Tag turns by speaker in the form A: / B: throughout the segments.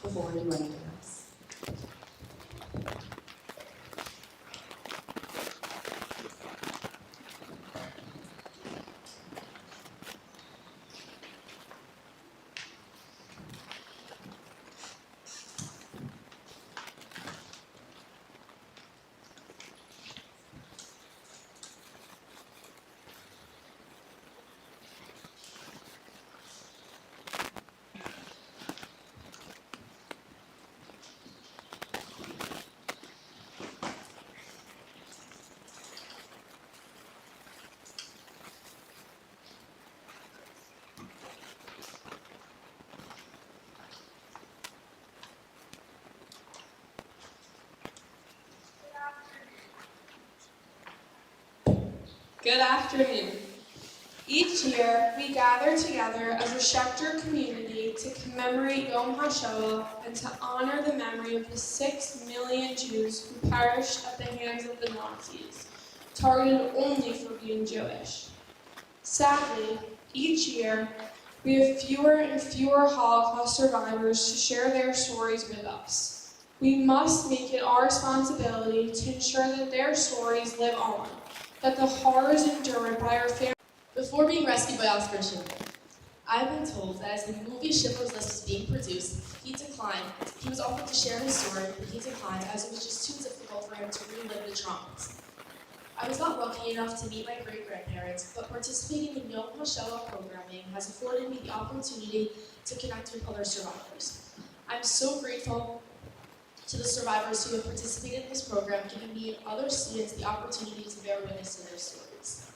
A: before we do anything else.
B: Good afternoon. Each year, we gather together as a Schechter community to commemorate Yom Hashoah and to honor the memory of the 6 million Jews who perished at the hands of the Nazis, targeted only for being Jewish. Sadly, each year, we have fewer and fewer Holocaust survivors to share their stories with us. We must make it our responsibility to ensure that their stories live on, that the horrors endured by our families.
A: Before being rescued by Oscar Schindler, I've been told that as the movie Schindler's List was being produced, he was offered to share his story, but he declined as it was just too difficult for him to relive the traumas. I was not lucky enough to meet my great-grandparents, but participating in Yom Hashoah programming has afforded me the opportunity to connect with other survivors. I'm so grateful to the survivors who have participated in this program, giving me and other students the opportunity to bear witness to their stories.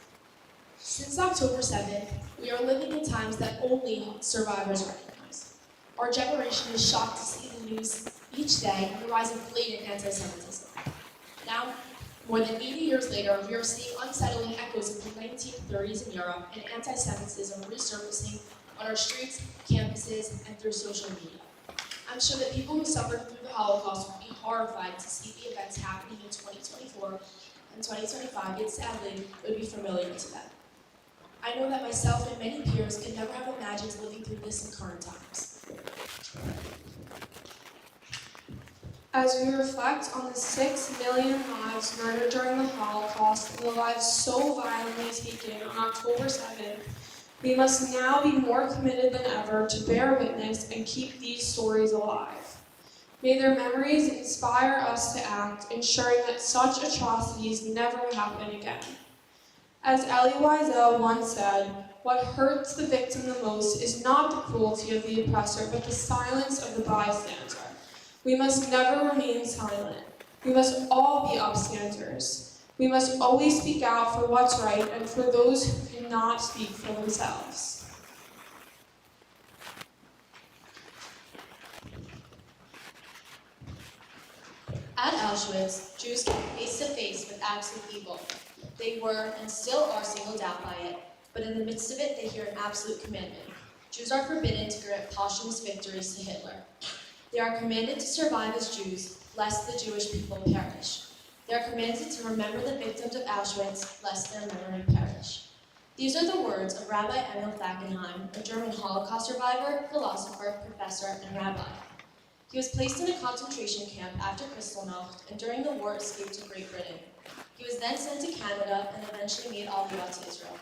A: Since October 7th, we are living in times that only survivors recognize. Our generation is shocked to see the news each day on the rise of blatant anti-Semitism. Now, more than 80 years later, we are seeing unsettling echoes of the 1930s in Europe and anti-Semitism resurfacing on our streets, campuses, and through social media. I'm sure that people who suffered through the Holocaust would be horrified to see the events happening in 2024 and 2025, yet sadly, it would be familiar to them. I know that myself and many peers could never have imagined living through this in current times.
B: As we reflect on the 6 million lives murdered during the Holocaust and the lives so violently taken on October 7th, we must now be more committed than ever to bear witness and keep these stories alive. May their memories inspire us to act, ensuring that such atrocities never happen again. As Elie Wiesel once said, what hurts the victim the most is not the cruelty of the oppressor, but the silence of the bystander. We must never remain silent. We must all be upstanders. We must always speak out for what's right and for those who cannot speak for themselves.
A: At Auschwitz, Jews came face to face with absolute evil. They were and still are singled out by it, but in the midst of it, they hear an absolute commandment. Jews are forbidden to grant posthumous victories to Hitler. They are commanded to survive as Jews, lest the Jewish people perish. They are commanded to remember the victims of Auschwitz, lest their memory perish. These are the words of Rabbi Emil Fackenheim, a German Holocaust survivor, philosopher, professor, and rabbi. He was placed in a concentration camp after Kristallnacht, and during the war escaped to Great Britain. He was then sent to Canada and eventually made Aliyah to Israel.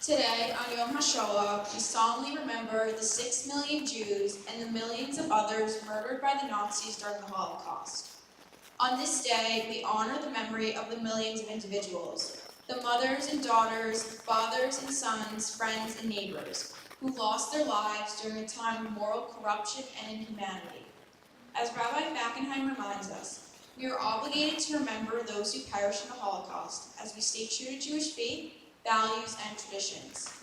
C: Today, on Yom Hashoah, we solemnly remember the 6 million Jews and the millions of others murdered by the Nazis during the Holocaust. On this day, we honor the memory of the millions of individuals, the mothers and daughters, fathers and sons, friends and neighbors, who lost their lives during a time of moral corruption and inhumanity. As Rabbi Fackenheim reminds us, we are obligated to remember those who perished in the Holocaust as we stay true to Jewish faith, values, and traditions.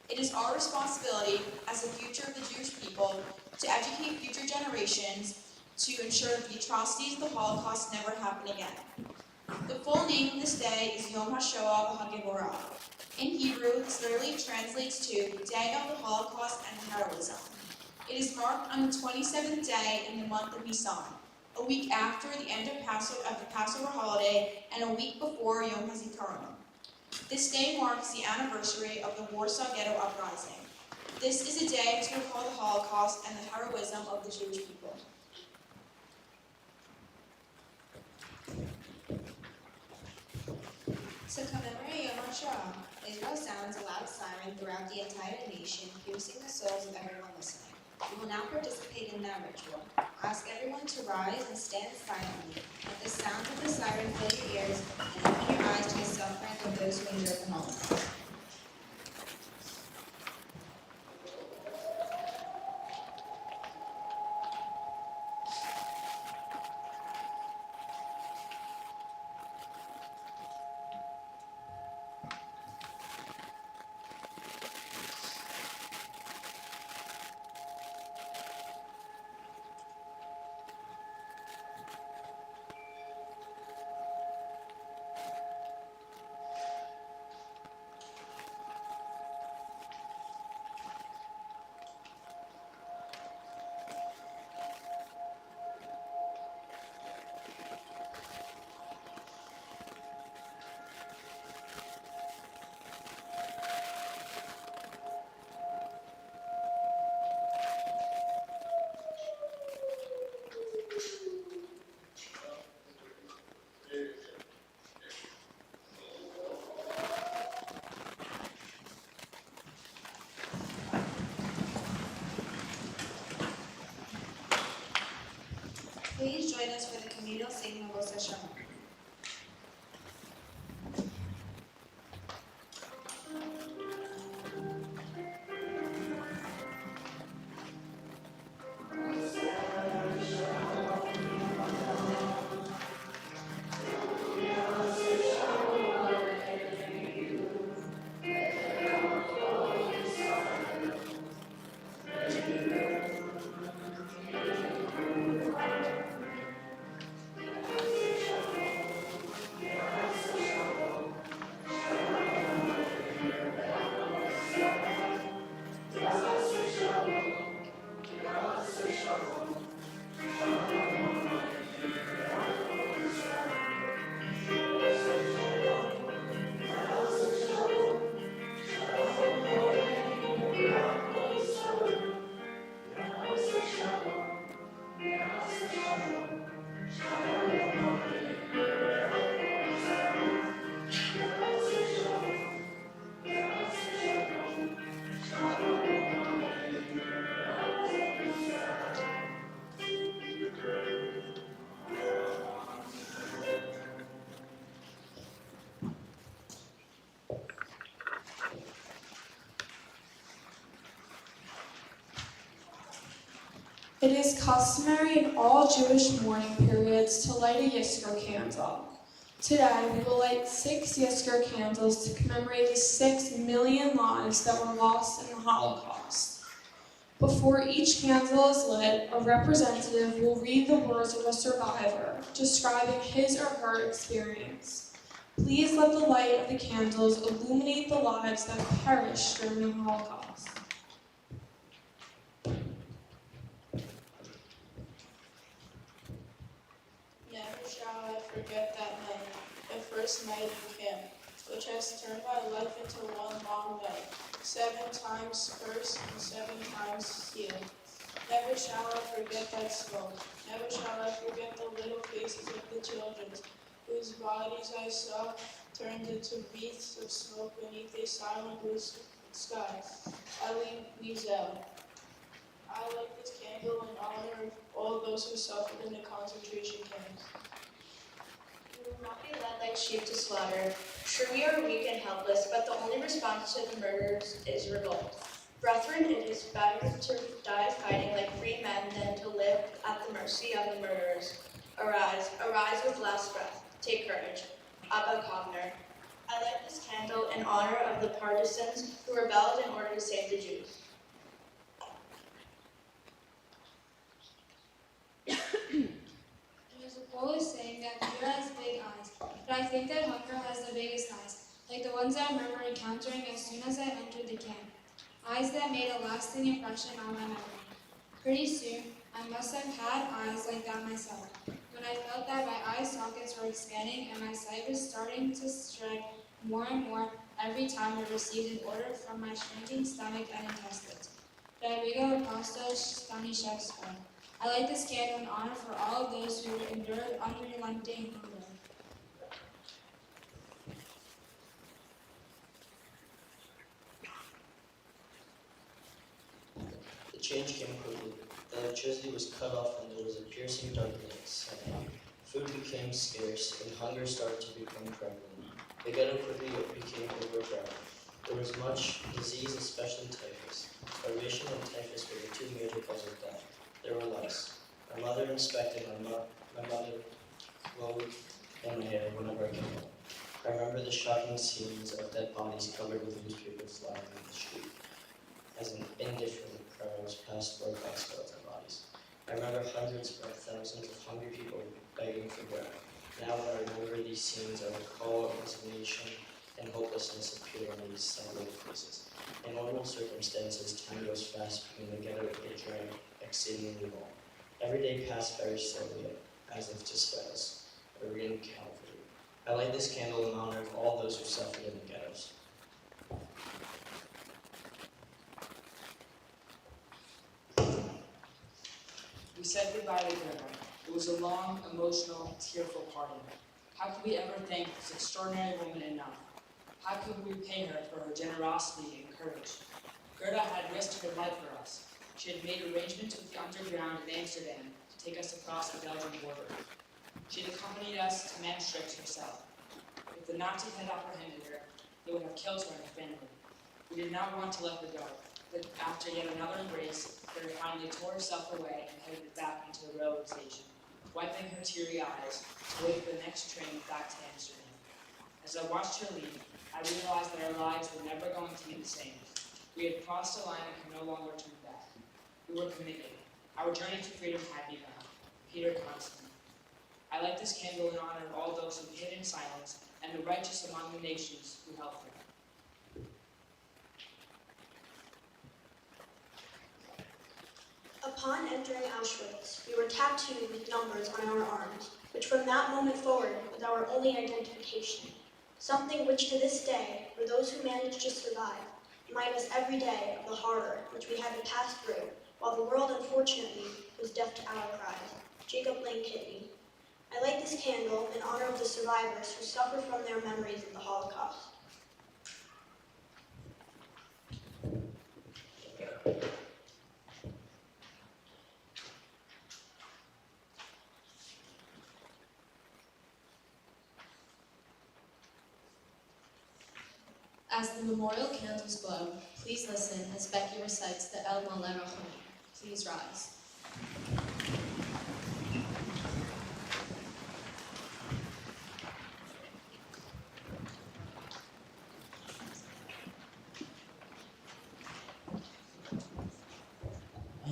C: It is our responsibility as the future of the Jewish people to educate future generations to ensure that the atrocities of the Holocaust never happen again. The full name of this day is Yom Hashoah HaGevorah. In Hebrew, this literally translates to Day of the Holocaust and Heroism. It is marked on the 27th day in the month of Nisan, a week after the end of the Passover holiday and a week before Yom HaZikaron. This day marks the anniversary of the Warsaw Ghetto Uprising. This is a day to recall the Holocaust and the heroism of the Jewish people.
D: To commemorate Yom Hashoah, Israel sounds a loud siren throughout the entire nation, piercing the souls of everyone listening. We will now participate in that ritual. Ask everyone to rise and stand silently. Let the sound of the siren fill your ears and open your eyes to the suffering of those who endured the Holocaust. Please join us for the communal singing of Yom Hashoah.
B: It is customary in all Jewish mourning periods to light a Yizkor candle. Today, we will light 6 Yizkor candles to commemorate the 6 million lives that were lost in the Holocaust. Before each candle is lit, a representative will read the words of a survivor, describing his or her experience. Please let the light of the candles illuminate the lives that perished during the Holocaust.
E: Never shall I forget that night, the first night in camp, which has turned my life into one long night, 7 times cursed and 7 times sealed. Never shall I forget that smoke. Never shall I forget the little faces of the children, whose bodies I saw turned into wreaths of smoke beneath a silent blue sky. Ali Wiesel. I light this candle in honor of all those who suffered in the concentration camps.
F: We will not be led like sheep to slaughter. Sure, we are weak and helpless, but the only response to the murderers is revolt. Brethren, it is better to die fighting like free men than to live at the mercy of the murderers. Arise, arise with last breath. Take courage. Abba Kovner. I light this candle in honor of the partisans who rebelled in order to save the Jews.
G: There's a Polish saying that fear has big eyes, but I think that hunger has the biggest eyes, like the ones I remember encountering as soon as I entered the camp. Eyes that made a lasting impression on my memory. Pretty soon, I must have had eyes like that myself, when I felt that my eye sockets were expanding and my sight was starting to shrink more and more every time I received an order from my shrinking stomach and intestines. Rodrigo Acosta Stanishevska. I light this candle in honor for all of those who endured unrelenting hunger.
H: The change came quickly. The electricity was cut off and there was a piercing darkness. Food became scarce and hunger started to become prevalent. The ghetto quickly became overcrowded. There was much disease, especially typhus. Starvation and typhus were the two major causes of death. There were lice. My mother inspected my mother glowed in my hair whenever I came home. I remember the shocking scenes of dead bodies covered with newspapers lying in the street. As an indifferent crowds passed by skeleton bodies. I remember hundreds or thousands of hungry people begging for bread. Now when I remember these scenes, I recall resignation and hopelessness appear in these sanguine faces. In normal circumstances, time goes fast, and the ghetto it drained exceedingly long. Every day passed very slowly, as if to spell us, a reading Calvary. I light this candle in honor of all those who suffered in the ghettos.
I: We said goodbye to Grandma. It was a long, emotional, tearful parting. How could we ever thank this extraordinary woman enough? How could we repay her for her generosity and courage? Gerda had risked her life for us. She had made arrangements with the underground in Amsterdam to take us across the Belgian border. She had accompanied us to Maastricht herself. If the Nazis had apprehended her, they would have killed her and her family. We did not want to let her go, but after yet another embrace, Gerda finally tore herself away and headed back into the railroad station, wiping her teary eyes to wait for the next train back to Amsterdam. As I watched her leave, I realized that our lives were never going to be the same. We had crossed a line and could no longer turn back. We were committed. Our journey to freedom had begun. Peter Constant. I light this candle in honor of all those who hid in silence and the righteous among the nations who helped them.
J: Upon entering Auschwitz, we were tattooed with numbers on our arms, which from that moment forward was our only identification. Something which to this day, for those who managed to survive, remind us every day of the horror which we had to pass through, while the world unfortunately was deaf to our cries. Jacob Lane Kidney. I light this candle in honor of the survivors who suffer from their memories of the Holocaust.
A: As the memorial candles glow, please listen as Becky recites the El Maleh Rachel. Please rise.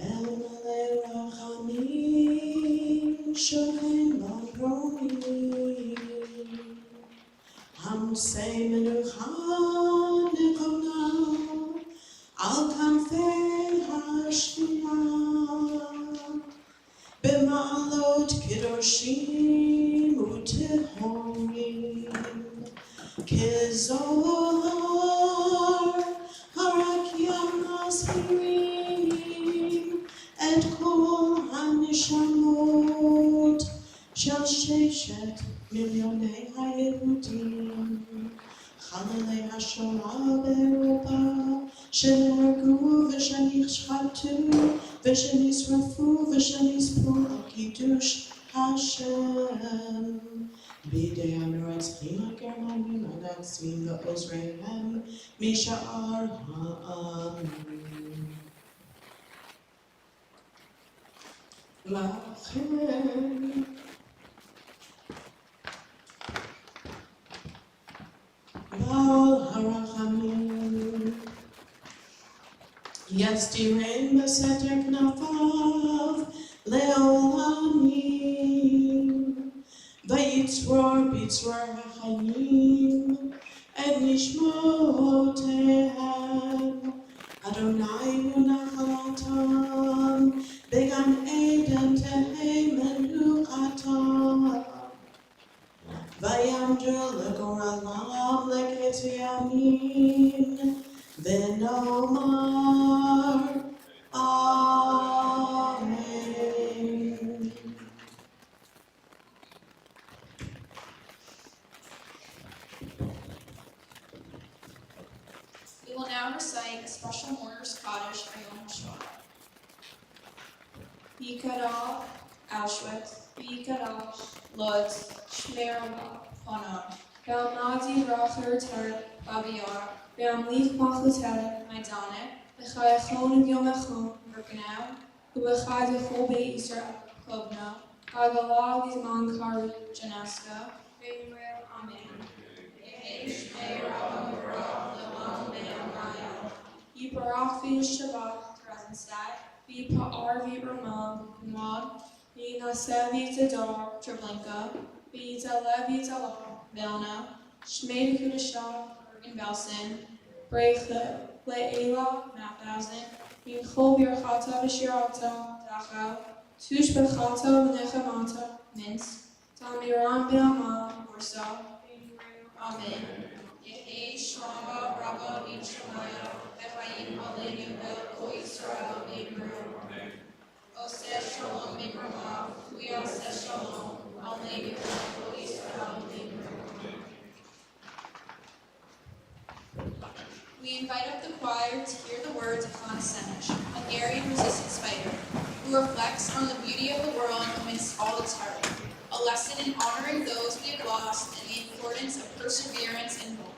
K: El Maleh Rachamim, Sholem Baromim, Hamsei Menucha Nekona, Al Kanfei Hashkina, B'ma'alot Kedoshim U'Tehorim, Kezohar Harakiam Nashirim, Et Kol HaNeshamot Shel Sheshet Milyonei HaYehudim, Chalelei HaShoah באירופה, שנהרגו ושנשחטו ושנשרפו ושנספו על קידוש השם. בידי המרצחים הגרמנים הנאצים ועוזריהם משאר העמים. לכן בעל הרחמים יסתירם בסתר כנפיו לעולמים, ויצרור בצרור החיים את נשמותיהם. אדוני הוא נחלתם, בגן עדן תהא מנוחתם. ויעמדו לגורלם לקץ ימים, ונאמר
C: Bikara, Auschwitz, Bikara, Lodz, Shmerama, Ponor,
B: Belmadi Racher Ter,
C: Babi Yar,
B: Belmlich Machuter,
C: Maidanek,
B: Bechayachon Yom Echon,
C: Birkenau,
B: Ubechad Chobe Israel,
C: Kobno,
B: Hagalag Zman Kari,
C: Janaska,
G: Israel, Amen.
B: Yiparach Shabbat,
C: Rosenstadt,
B: Vipa Arvi Ramon,
C: Mod,
B: Vina Sevi Tadar,
C: Treblinka,
B: Vita Levi Talar,
C: Vilna,
B: Shmei Kudashah,
C: Bergen-Belsen,
B: Breche, Leela,
C: Mauthausen,
B: Minchol Birchata Bashirata,
C: Dachau,
B: Tush Bechata Menechamata,
C: Minsk,
B: Tamiran Binama,
C: Warsaw, Amen. Yehi Shlomo Rabba Yishmaya, Ephraim Aleinu Ko Yisrael Yimru. Oseh Shalom Mikrama, Uyaseh Shalom, Aleinu Ko Yisrael Yimru. We invite up the choir to hear the words of Hans Senech, Hungarian resistance fighter, who reflects on the beauty of the world amidst all its hurt, a lesson in honoring those we have lost and the importance of perseverance and hope.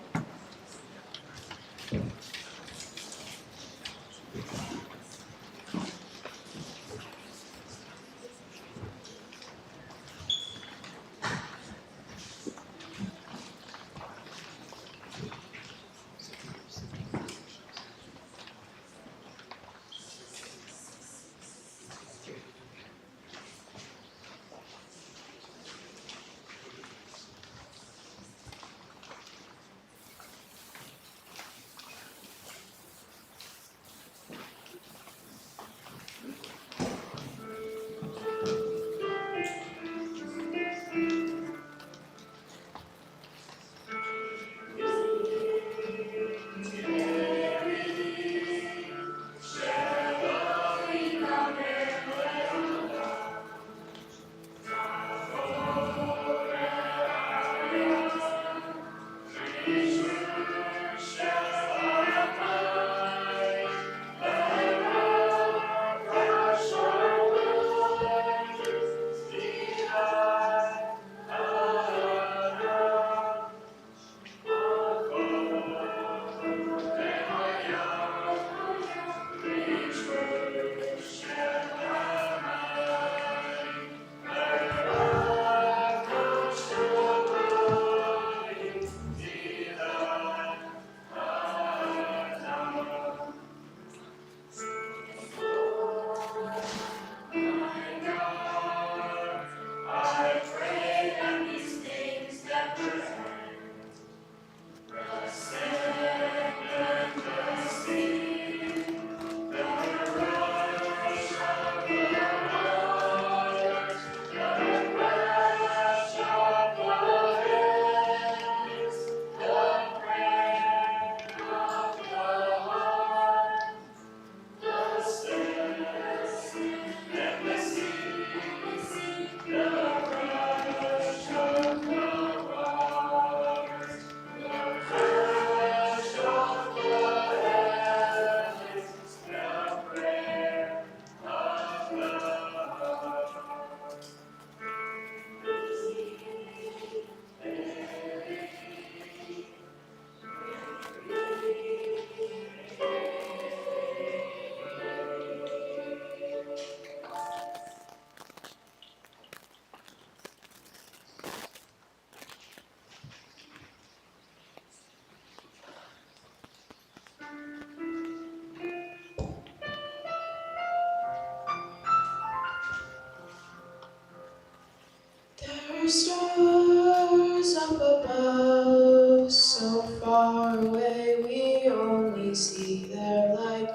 K: There are stars up above, so far away we only see their light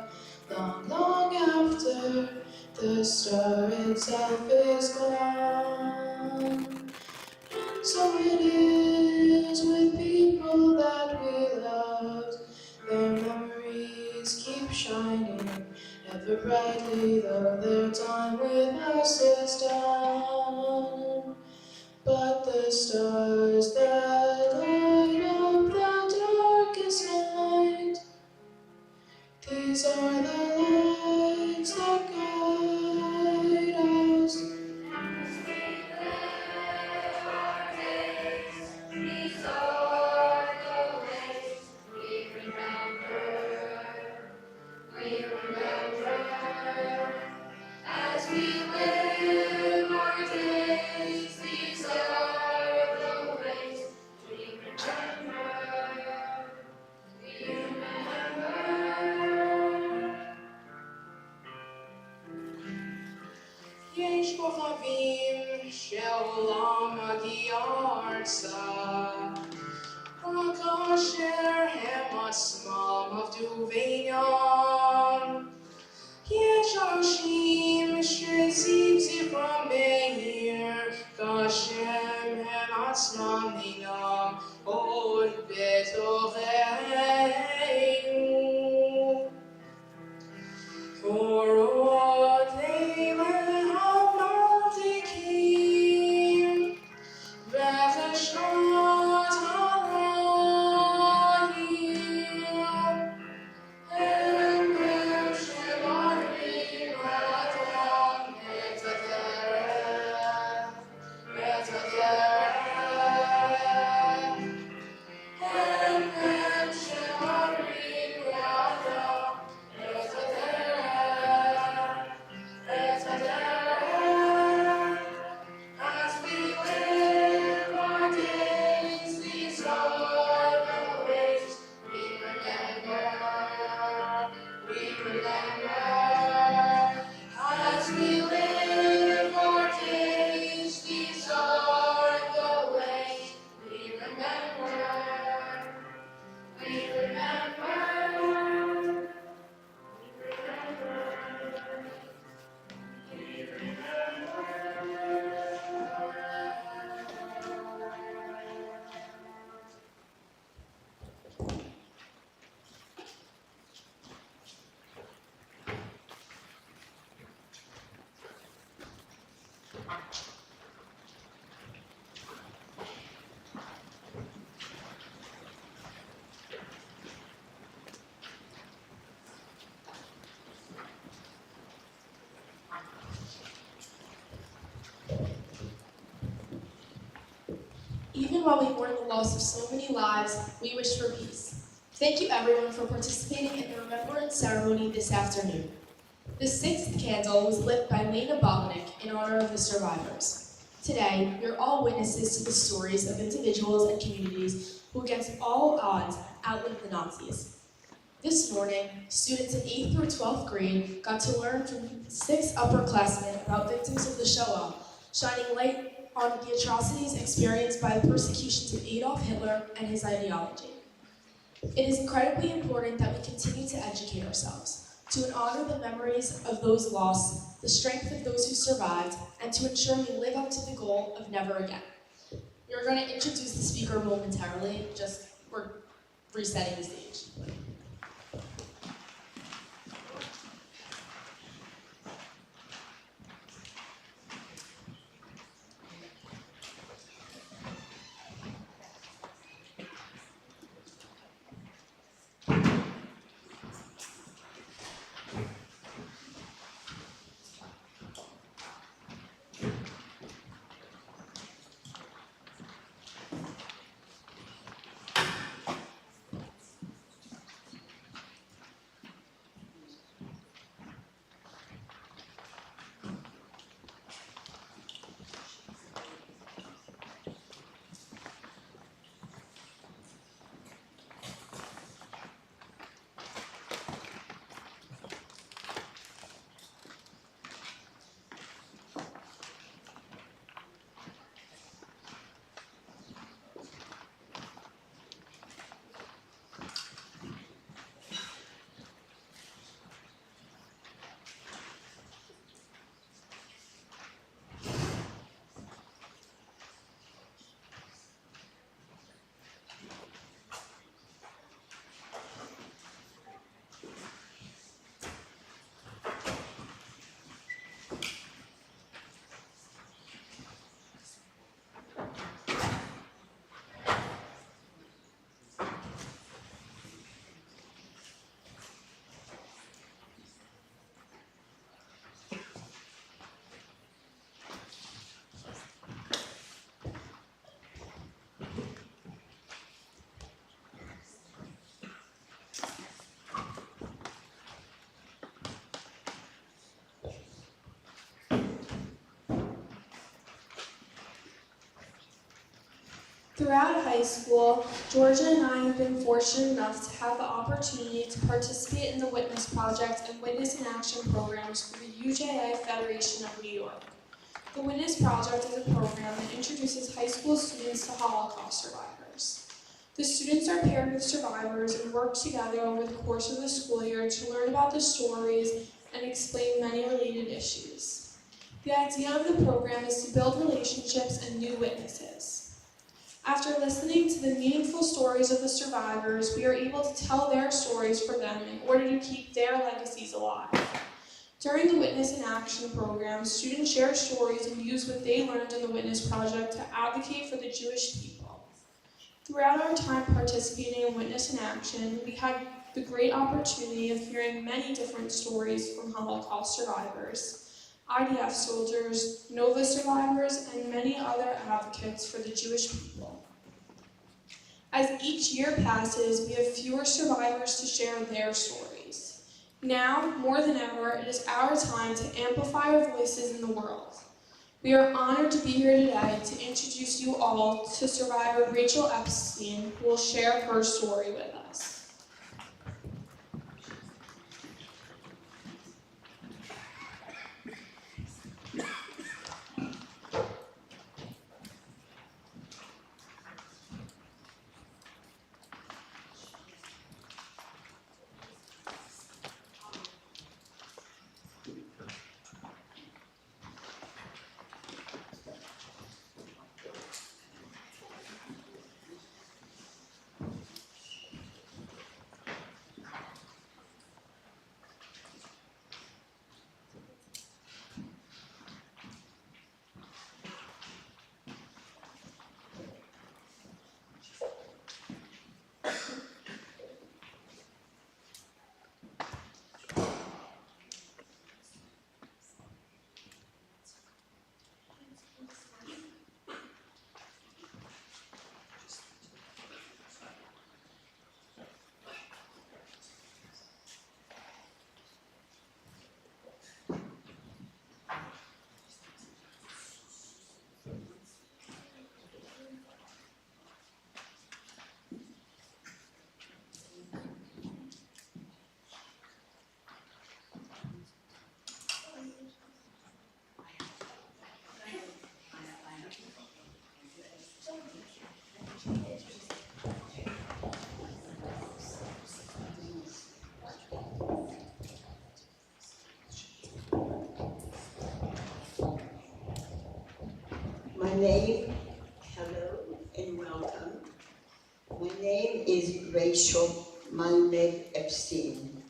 K: long, long after the star itself is gone. And so it is with people that we loved, their memories keep shining ever brightly, though their time with us is done. But the stars that light up the darkest night, these are the lights that guide יש כוכבים שהעולם מגיע ארצה, רק כאשר הם עצמם עבדו בעינם. יש אנשים שזיו זכרם מאיר, כאשר הם עצמם אינם עוד בתוכנו. אורות לילה המבטיחים וחשכת הלילה, הם שמרים לאדם את הדרך, את הדרך. הם שמרים לאדם את הדרך, את הדרך. As we live our days, these are the ways we remember, we remember. As we live our days, these are the ways we remember, we remember, we
A: Even while we mourn the loss of so many lives, we wish for peace. Thank you everyone for participating in the Remembrance Ceremony this afternoon. The sixth candle was lit by Lena Bobnick in honor of the survivors. Today, we are all witnesses to the stories of individuals and communities who against all odds outlived the Nazis. This morning, students in 8th through 12th grade got to learn from 6 upperclassmen about victims of the Shoah, shining light on the atrocities experienced by the persecutions of Adolf Hitler and his ideology. It is incredibly important that we continue to educate ourselves, to honor the memories of those lost, the strength of those who survived, and to ensure we live up to the goal of never again. We're going to introduce the speaker momentarily, we're resetting the stage. Throughout high school, Georgia and I have been fortunate enough to have the opportunity to participate in the Witness Project and Witness in Action programs for the UJI Federation of New York.
B: The Witness Project is a program that introduces high school students to Holocaust survivors. The students are paired with survivors and work together over the course of the school year to learn about the stories and explain many related issues. The idea of the program is to build relationships and new witnesses. After listening to the meaningful stories of the survivors, we are able to tell their stories for them in order to keep their legacies alive. During the Witness in Action program, students share stories and use what they learned in the Witness Project to advocate for the Jewish people. Throughout our time participating in Witness in Action, we had the great opportunity of hearing many different stories from Holocaust survivors, IDF soldiers, Nova survivors, and many other advocates for the Jewish people. As each year passes, we have fewer survivors to share their stories. Now, more than ever, it is our time to amplify our voices in the world. We are honored to be here today to introduce you all to survivor Rachel Epstein, who will share her story with us.
L: My name, hello and welcome. My name is Rachel Malmed Epstein.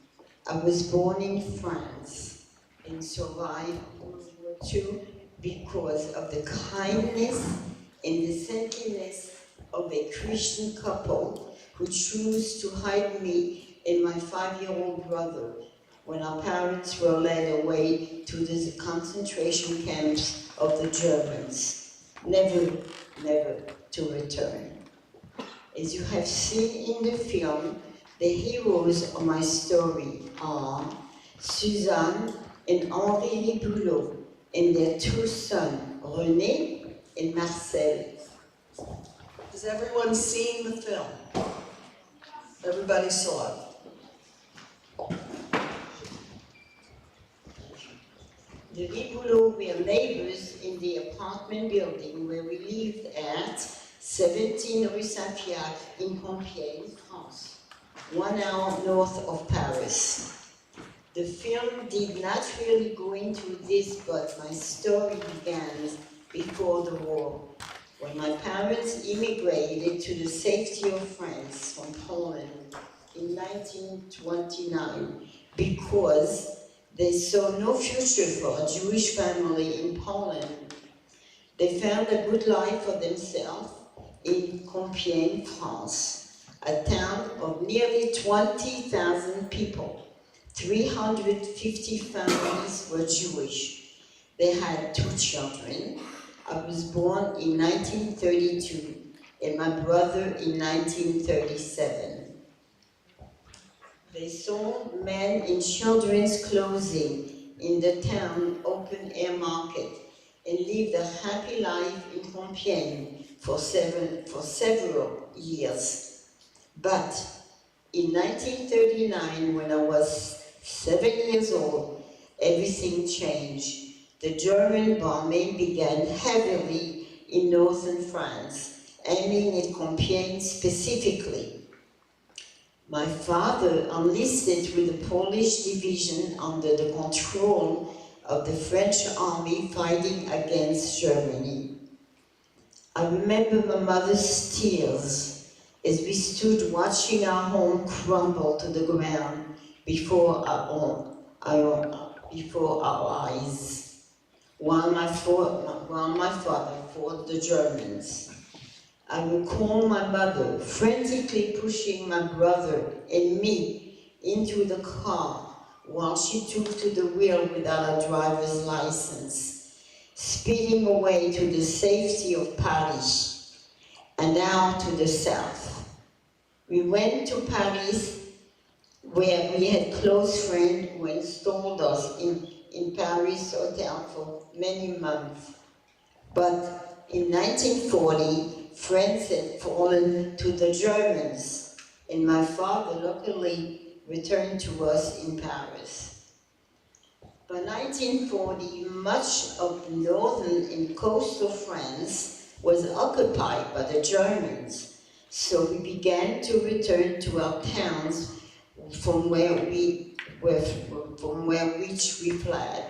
L: I was born in France and survived World War II because of the kindness and the saintliness of a Christian couple who chose to hide me and my 5-year-old brother when our parents were led away to the concentration camps of the Germans. Never to return. As you have seen in the film, the heroes of my story are Suzanne and Henri Boulot and their 2 sons, René and Marcel.
M: Has everyone seen the film? Everybody saw it.
L: The Riboulots were neighbors in the apartment building where we lived at 17 Rue Saint-Fiacre in Compiègne, France, 1 hour north of Paris. The film did not really go into this, but my story began before the war, when my parents immigrated to the safety of France from Poland in 1929 because they saw no future for a Jewish family in Poland. They found a good life for themselves in Compiègne, France, a town of nearly 20,000 people. 350 families were Jewish. They had 2 children. I was born in 1932 and my brother in 1937. They sold men and children's clothing in the town open-air market and lived a happy life in Compiègne for several years. But in 1939, when I was 7 years old, everything changed. The German bombing began heavily in northern France, aiming at Compiègne specifically. My father enlisted with the Polish division under the control of the French army fighting against Germany. I remember my mother's tears as we stood watching our home crumble to the ground before our eyes, while my father fought the Germans. I recall my mother frantically pushing my brother and me into the car while she took to the wheel without a driver's license, speeding away to the safety of Paris and out to the south. We went to Paris, where we had close friends who installed us in Paris hotel for many months. But in 1940, France had fallen to the Germans, and my father luckily returned to us in Paris. By 1940, much of northern and coastal France was occupied by the Germans, so we began to return to our towns from which we fled.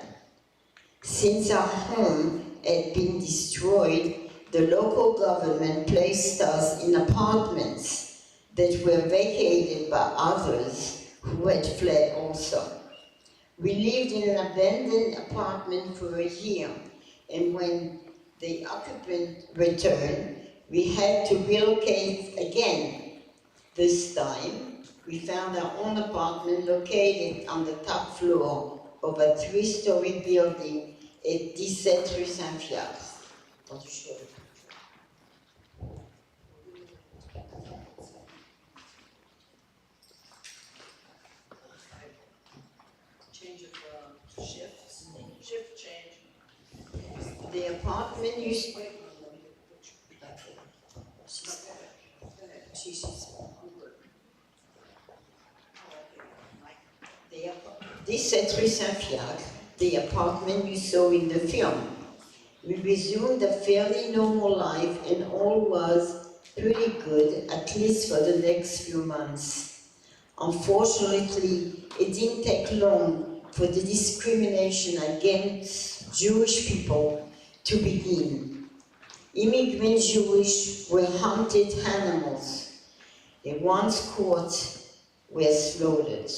L: Since our home had been destroyed, the local government placed us in apartments that were vacated by others who had fled also. We lived in an abandoned apartment for a year, and when the occupant returned, we had to relocate again. This time, we found our own apartment located on the top floor of a 3-story building at 17 rue Saint-Fiacre.
M: Change of shifts. Shift change.
L: The apartment used This at Rue Saint-Fiacre, the apartment you saw in the film. We resumed a fairly normal life and all was pretty good, at least for the next few months. Unfortunately, it didn't take long for the discrimination against Jewish people to begin. Immigrant Jewish were hunted animals. They once caught were slaughtered.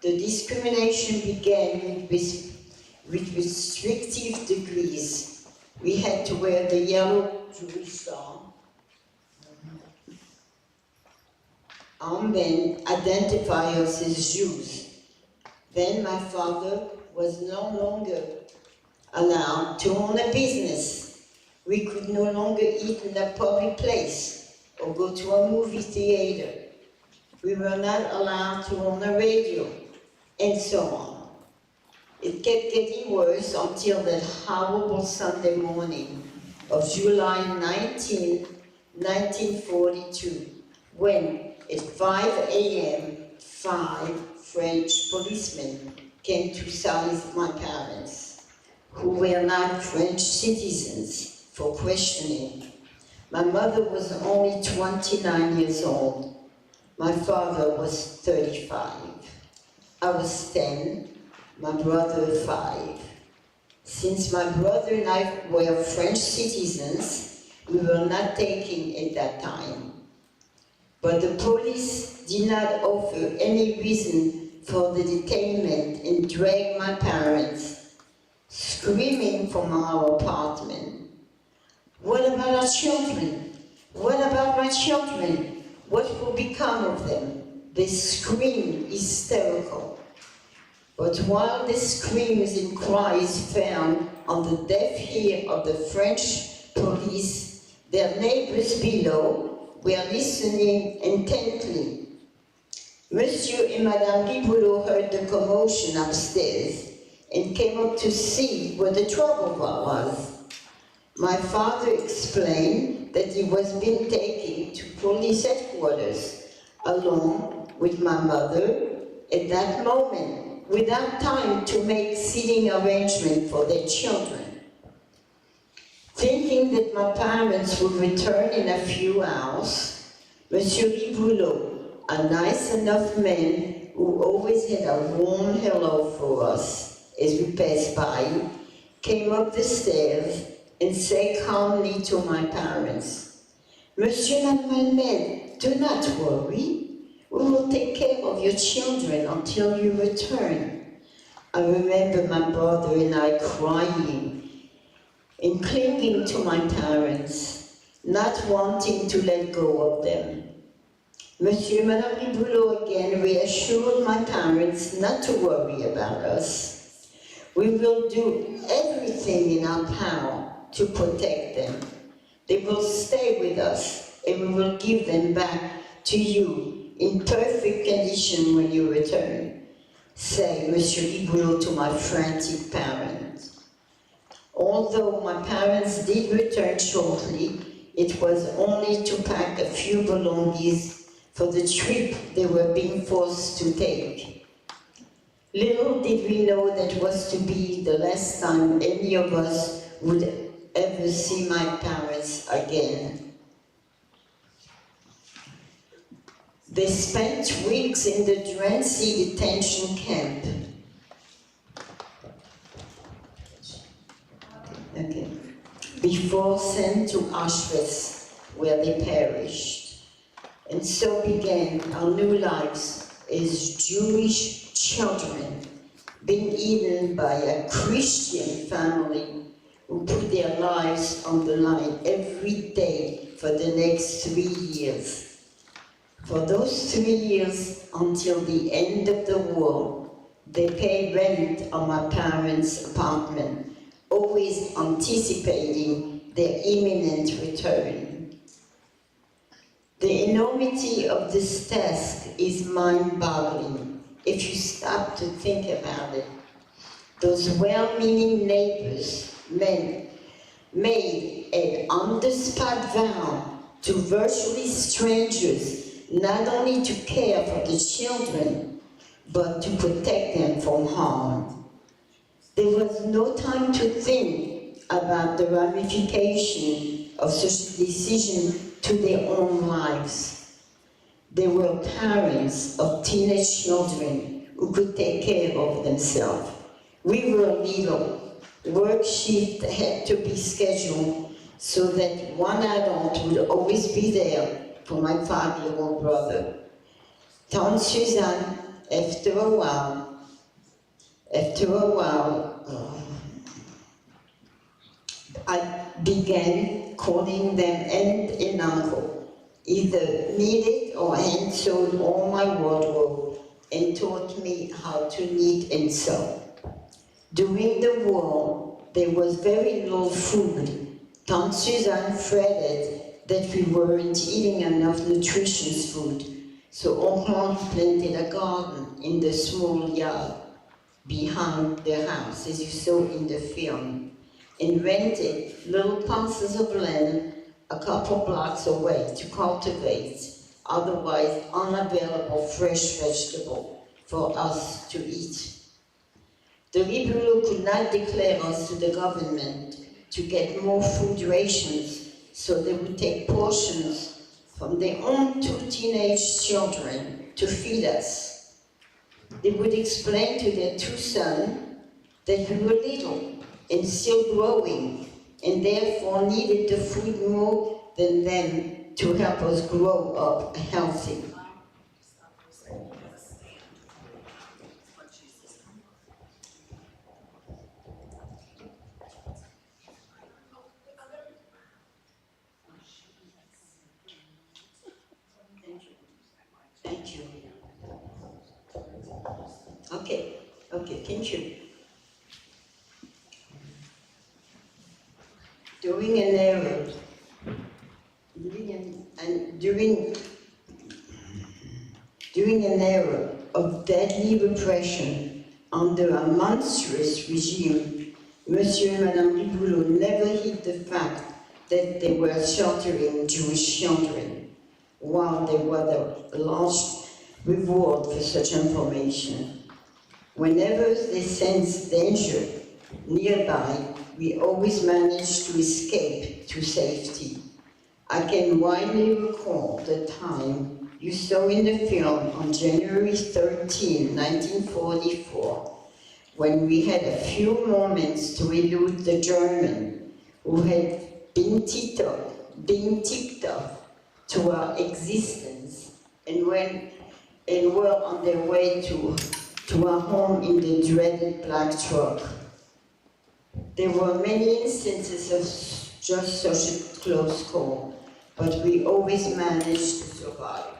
L: The discrimination began with restrictive degrees. We had to wear the yellow Jewish star. Armband identify us as Jews. Then my father was no longer allowed to own a business. We could no longer eat in a public place or go to a movie theater. We were not allowed to own a radio, and so on. It kept getting worse until that horrible Sunday morning of July 19, 1942, when at 5 a.m., 5 French policemen came to silence my parents, who were not French citizens, for questioning. My mother was only 29 years old. My father was 35. I was 10, my brother 5. Since my brother and I were French citizens, we were not taken at that time. But the police did not offer any reason for the detainment and dragged my parents, screaming from our apartment. What about our children? What about my children? What will become of them? They screamed hysterical. But while the screams and cries fell on the deaf ear of the French police, their neighbors below were listening intently. Monsieur and Madame Riboulot heard the commotion upstairs and came up to see what the trouble was. My father explained that he was being taken to police headquarters along with my mother. At that moment, without time to make seating arrangements for their children. Thinking that my parents would return in a few hours, Monsieur Riboulot, a nice enough man who always had a warm hello for us as we passed by, came up the stairs and said calmly to my parents, Monsieur and Mademoiselle, do not worry. We will take care of your children until you return. I remember my brother and I crying and clinging to my parents, not wanting to let go of them. Monsieur and Madame Riboulot again reassured my parents not to worry about us. We will do everything in our power to protect them. They will stay with us and we will give them back to you in perfect condition when you return, said Monsieur Riboulot to my frantic parents. Although my parents did return shortly, it was only to pack a few belongings for the trip they were being forced to take. Little did we know that was to be the last time any of us would ever see my parents again. They spent weeks in the Drancy detention camp. Before sent to Auschwitz, where they perished. And so began our new lives as Jewish children, being eaten by a Christian family who put their lives on the line every day for the next 3 years. For those 3 years, until the end of the war, they paid rent on my parents' apartment, always anticipating their imminent return. The enormity of this task is mind-boggling if you stop to think about it. Those well-meaning neighbors made an on-the-spot vow to virtually strangers not only to care for the children, but to protect them from harm. There was no time to think about the ramification of such a decision to their own lives. They were parents of teenage children who could take care of themselves. We were little. Work shift had to be scheduled so that one adult would always be there for my 5-year-old brother. Tante Suzanne, after a while, I began calling them aunt and uncle, either knitted or hand-sewed all my wardrobe and taught me how to knit and sew. During the war, there was very little food. Tante Suzanne fretted that we weren't eating enough nutritious food, so Uncle planted a garden in the small yard behind their house, as you saw in the film, and rented little parcels of land a couple blocks away to cultivate otherwise unavailable fresh vegetable for us to eat. The Riboulot could not declare us to the government to get more food rations, so they would take portions from their own 2 teenage children to feed us. They would explain to their 2 sons that we were little and still growing, and therefore needed the food more than them to help us grow up healthy. Thank you. Okay, thank you. During an era of deadly repression under a monstrous regime, Monsieur and Madame Riboulot never hid the fact that they were sheltering Jewish children, while they were the large reward for such information. Whenever they sensed danger nearby, we always managed to escape to safety. I can widely recall the time you saw in the film on January 13, 1944, when we had a few moments to elude the German who had been tipped off to our existence and were on their way to our home in the dreaded black truck. There were many instances of just such a close call, but we always managed to survive.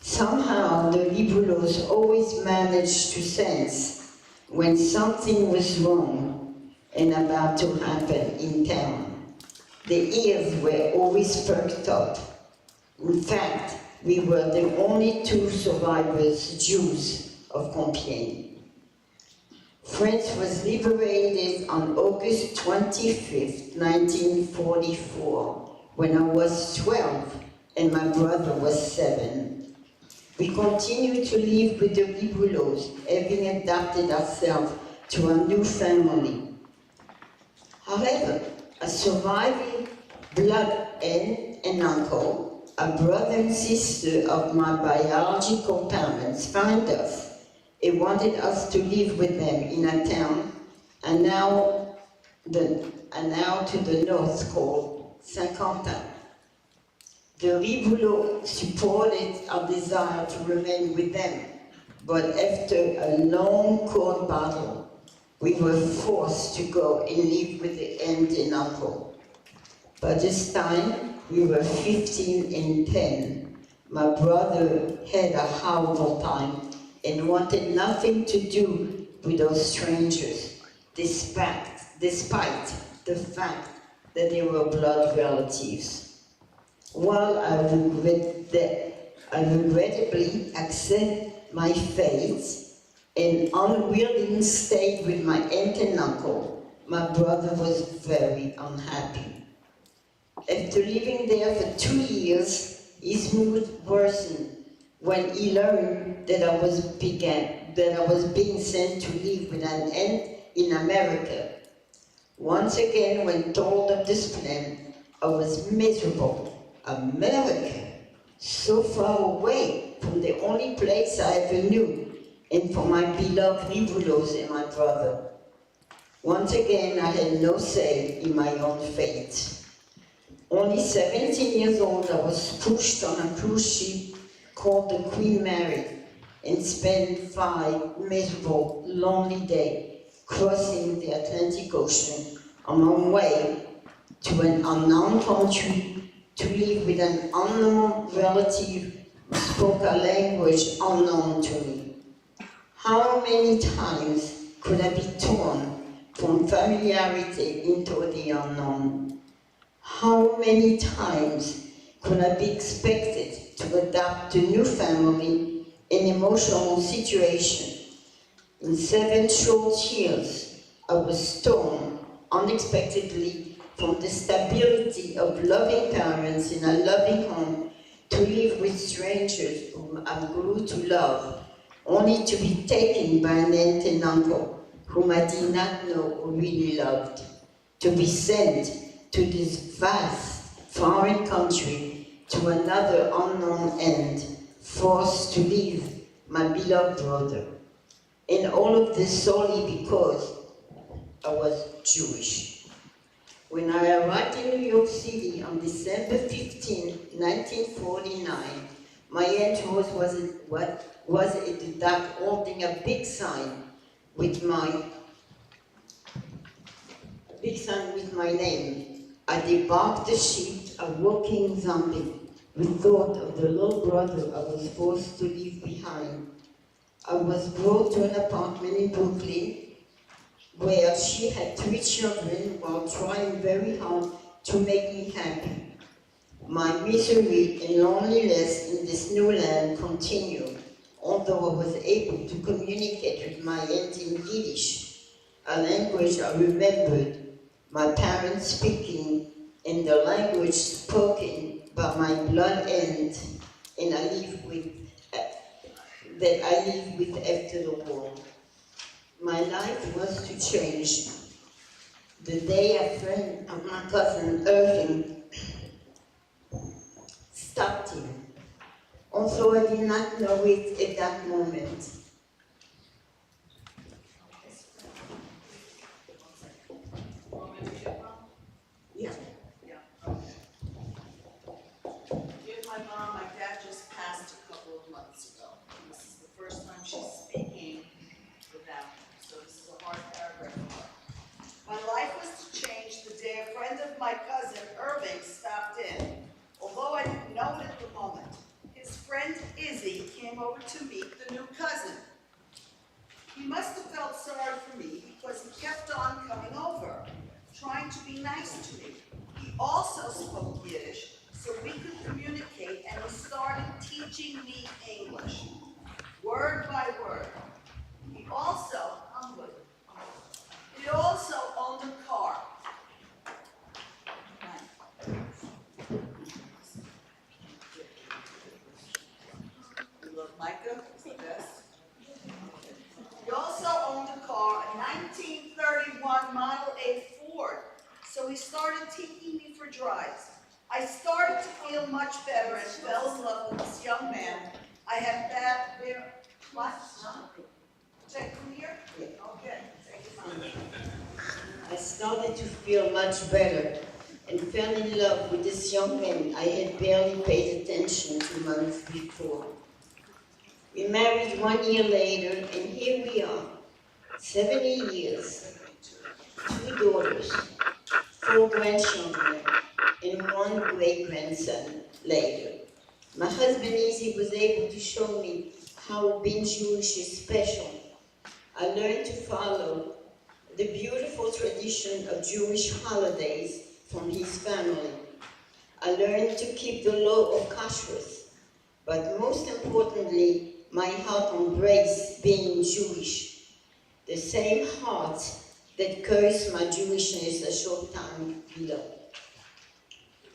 L: Somehow the Libulos always managed to sense when something was wrong and about to happen in town. The ears were always perked up. In fact, we were the only two survivors, Jews, of Compiègne. France was liberated on August 25, 1944, when I was 12 and my brother was 7. We continued to live with the Libulos, having adapted ourselves to our new family. However, a surviving blood aunt and uncle, a brother and sister of my biological parents, found us and wanted us to live with them in a town and now to the north called Saint-Quentin. The Riboulots supported our desire to remain with them, but after a long court battle, we were forced to go and live with the aunt and uncle. By this time, we were 15 and 10. My brother had a horrible time and wanted nothing to do with those strangers, despite the fact that they were blood relatives. While I regrettably accept my fate and unwilling stayed with my aunt and uncle, my brother was very unhappy. After living there for 2 years, his mood worsened when he learned that I was being sent to live with an aunt in America. Once again, when told of this plan, I was miserable. America, so far away from the only place I ever knew, and from my beloved Riboulos and my brother. Once again, I had no say in my own fate. Only 17 years old, I was pushed on a cruise ship called the Queen Mary and spent 5 miserable, lonely days crossing the Atlantic Ocean on my way to an unknown country to live with an unknown relative who spoke a language unknown to me. How many times could I be torn from familiarity into the unknown? How many times could I be expected to adapt to new family and emotional situation? In 7 short years, I was torn unexpectedly from the stability of loving parents in a loving home to live with strangers whom I grew to love, only to be taken by an aunt and uncle whom I did not know or really loved, to be sent to this vast foreign country to another unknown end, forced to leave my beloved brother. And all of this solely because I was Jewish. When I arrived in New York City on December 15, 1949, my aunt Rose was at the dock holding a big sign with my name. I debarked the ship, a walking zombie, with thought of the little brother I was forced to leave behind. I was brought to an apartment in Brooklyn, where she had 3 children while trying very hard to make me happy. My misery and loneliness in this new land continued, although I was able to communicate with my aunt in Yiddish, a language I remembered my parents speaking, and the language spoken by my blood aunt and that I lived with after the war. my life was to change. The day a friend of my cousin Irving stopped him, although I did not know it at that moment. Yeah.
M: Here's my mom. My dad just passed a couple of months ago. This is the first time she's speaking without him, so this is a hard paragraph for her. My life was to change the day a friend of my cousin, Irving, stopped in. Although I didn't know it at the moment, his friend Izzy came over to meet the new cousin. He must have felt sorry for me because he kept on coming over, trying to be nice to me. He also spoke Yiddish, so we could communicate, and he started teaching me English, word by word. He also owned a car. You love Micah? He's the best. He also owned a car, a 1931 Model A Ford, so he started taking me for drives. I started to feel much better and fell in love with this young man. I had that there. What? Take from here?
L: Yeah.
M: Okay. Take it.
L: I started to feel much better and fell in love with this young man I had barely paid attention to months before. We married 1 year later, and here we are, 70 years, 2 daughters, 4 grandchildren, and 1 great-grandson later. My husband Izzy was able to show me how being Jewish is special. I learned to follow the beautiful tradition of Jewish holidays from his family. I learned to keep the law of kashrus, but most importantly, my heart embraced being Jewish, the same heart that cursed my Jewishness a short time below.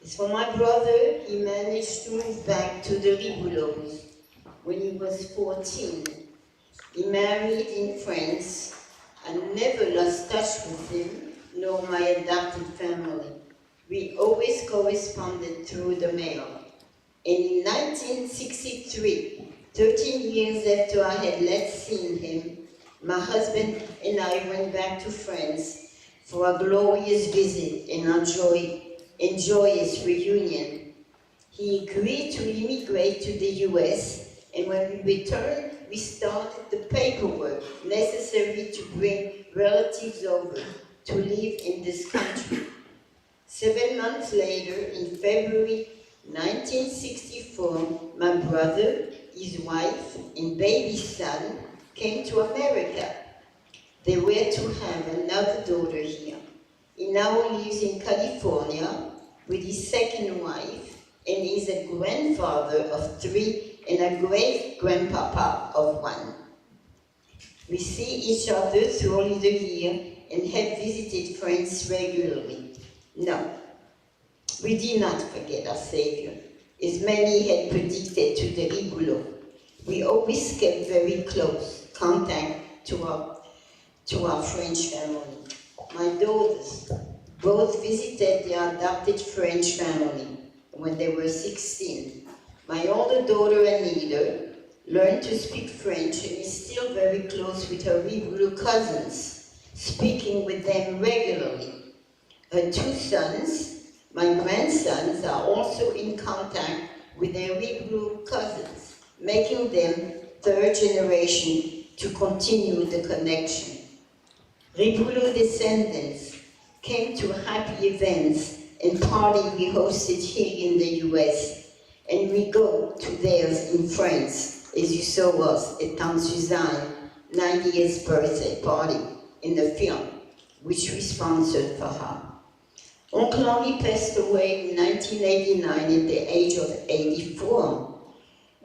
L: As for my brother, he managed to move back to the Ribulos when he was 14. He married in France. I never lost touch with him, nor my adopted family. We always corresponded through the mail. And in 1963, 13 years after I had last seen him, my husband and I went back to France for a glorious visit and a joyous reunion. He agreed to immigrate to the US, and when we returned, we started the paperwork necessary to bring relatives over to live in this country. 7 months later, in February 1964, my brother, his wife, and baby son came to America. They were to have another daughter here. He now lives in California with his second wife and is a grandfather of 3 and a great-grandpapa of 1. We see each other throughout the year and have visited friends regularly. No, we did not forget our Savior, as many had predicted to the Ribulo. We always kept very close contact to our French family. My daughters both visited their adopted French family when they were 16. My older daughter, Anita, learned to speak French and is still very close with her Hebrew cousins, speaking with them regularly. Her 2 sons, my grandsons, are also in contact with their Hebrew cousins, making them 3rd generation to continue the connection. Ribulo descendants came to happy events and parties we hosted here in the US, and we go to theirs in France, as you saw us at Tante Suzanne's 90th birthday party in the film, which we sponsored for her. Uncle Henri passed away in 1989 at the age of 84,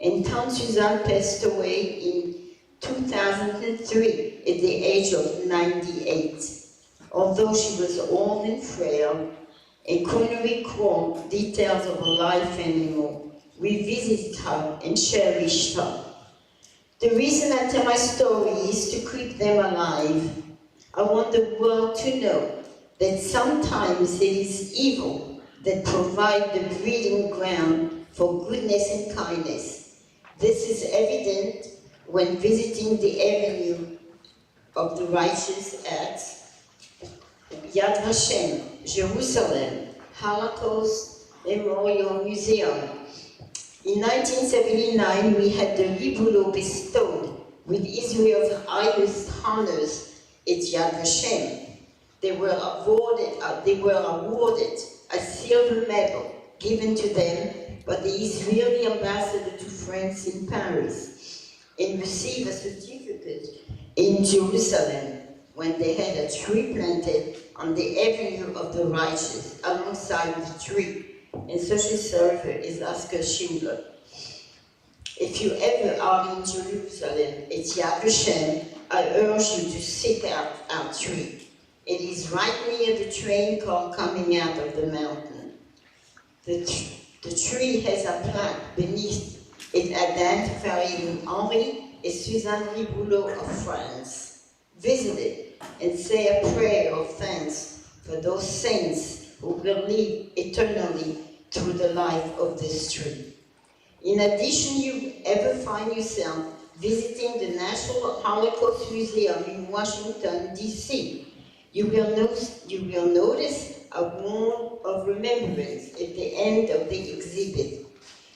L: and Tante Suzanne passed away in 2003 at the age of 98. Although she was old and frail and couldn't recall details of her life anymore, we visited her and cherished her. The reason I tell my story is to keep them alive. I want the world to know that sometimes it is evil that provides the breeding ground for goodness and kindness. This is evident when visiting the avenue of the righteous at Yad Vashem, Jerusalem, Holocaust Memorial Museum. In 1979, we had the Ribulo bestowed with Israel's highest honors at Yad Vashem. They were awarded a silver medal given to them by the Israeli ambassador to France in Paris and received a certificate in Jerusalem when they had a tree planted on the Avenue of the Righteous alongside the tree. And such a server is Oscar Schindler. If you ever are in Jerusalem at Yad Vashem, I urge you to seek out our tree. It is right near the train car coming out of the mountain. The tree has a plaque beneath it identifying Henri and Suzanne Riboulot of France. Visit it and say a prayer of thanks for those saints who will live eternally through the life of this tree. In addition, you ever find yourself visiting the National Holocaust Museum in Washington, D.C., you will notice a wall of remembrance at the end of the exhibit,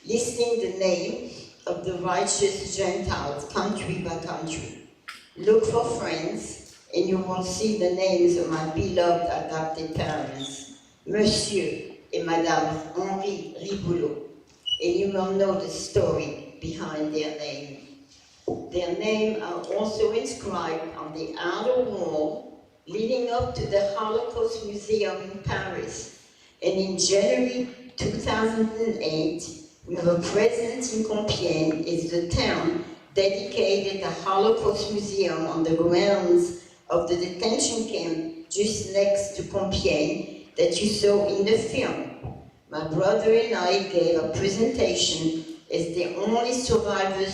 L: listing the name of the righteous Gentiles country by country. Look for friends, and you will see the names of my beloved adopted parents, Monsieur and Madame Henri Riboulot, and you will know the story behind their name. Their names are also inscribed on the outer wall leading up to the Holocaust Museum in Paris. And in January 2008, we were present in Compiègne as the town dedicated the Holocaust Museum on the grounds of the detention camp just next to Compiègne that you saw in the film. My brother and I gave a presentation as the only surviving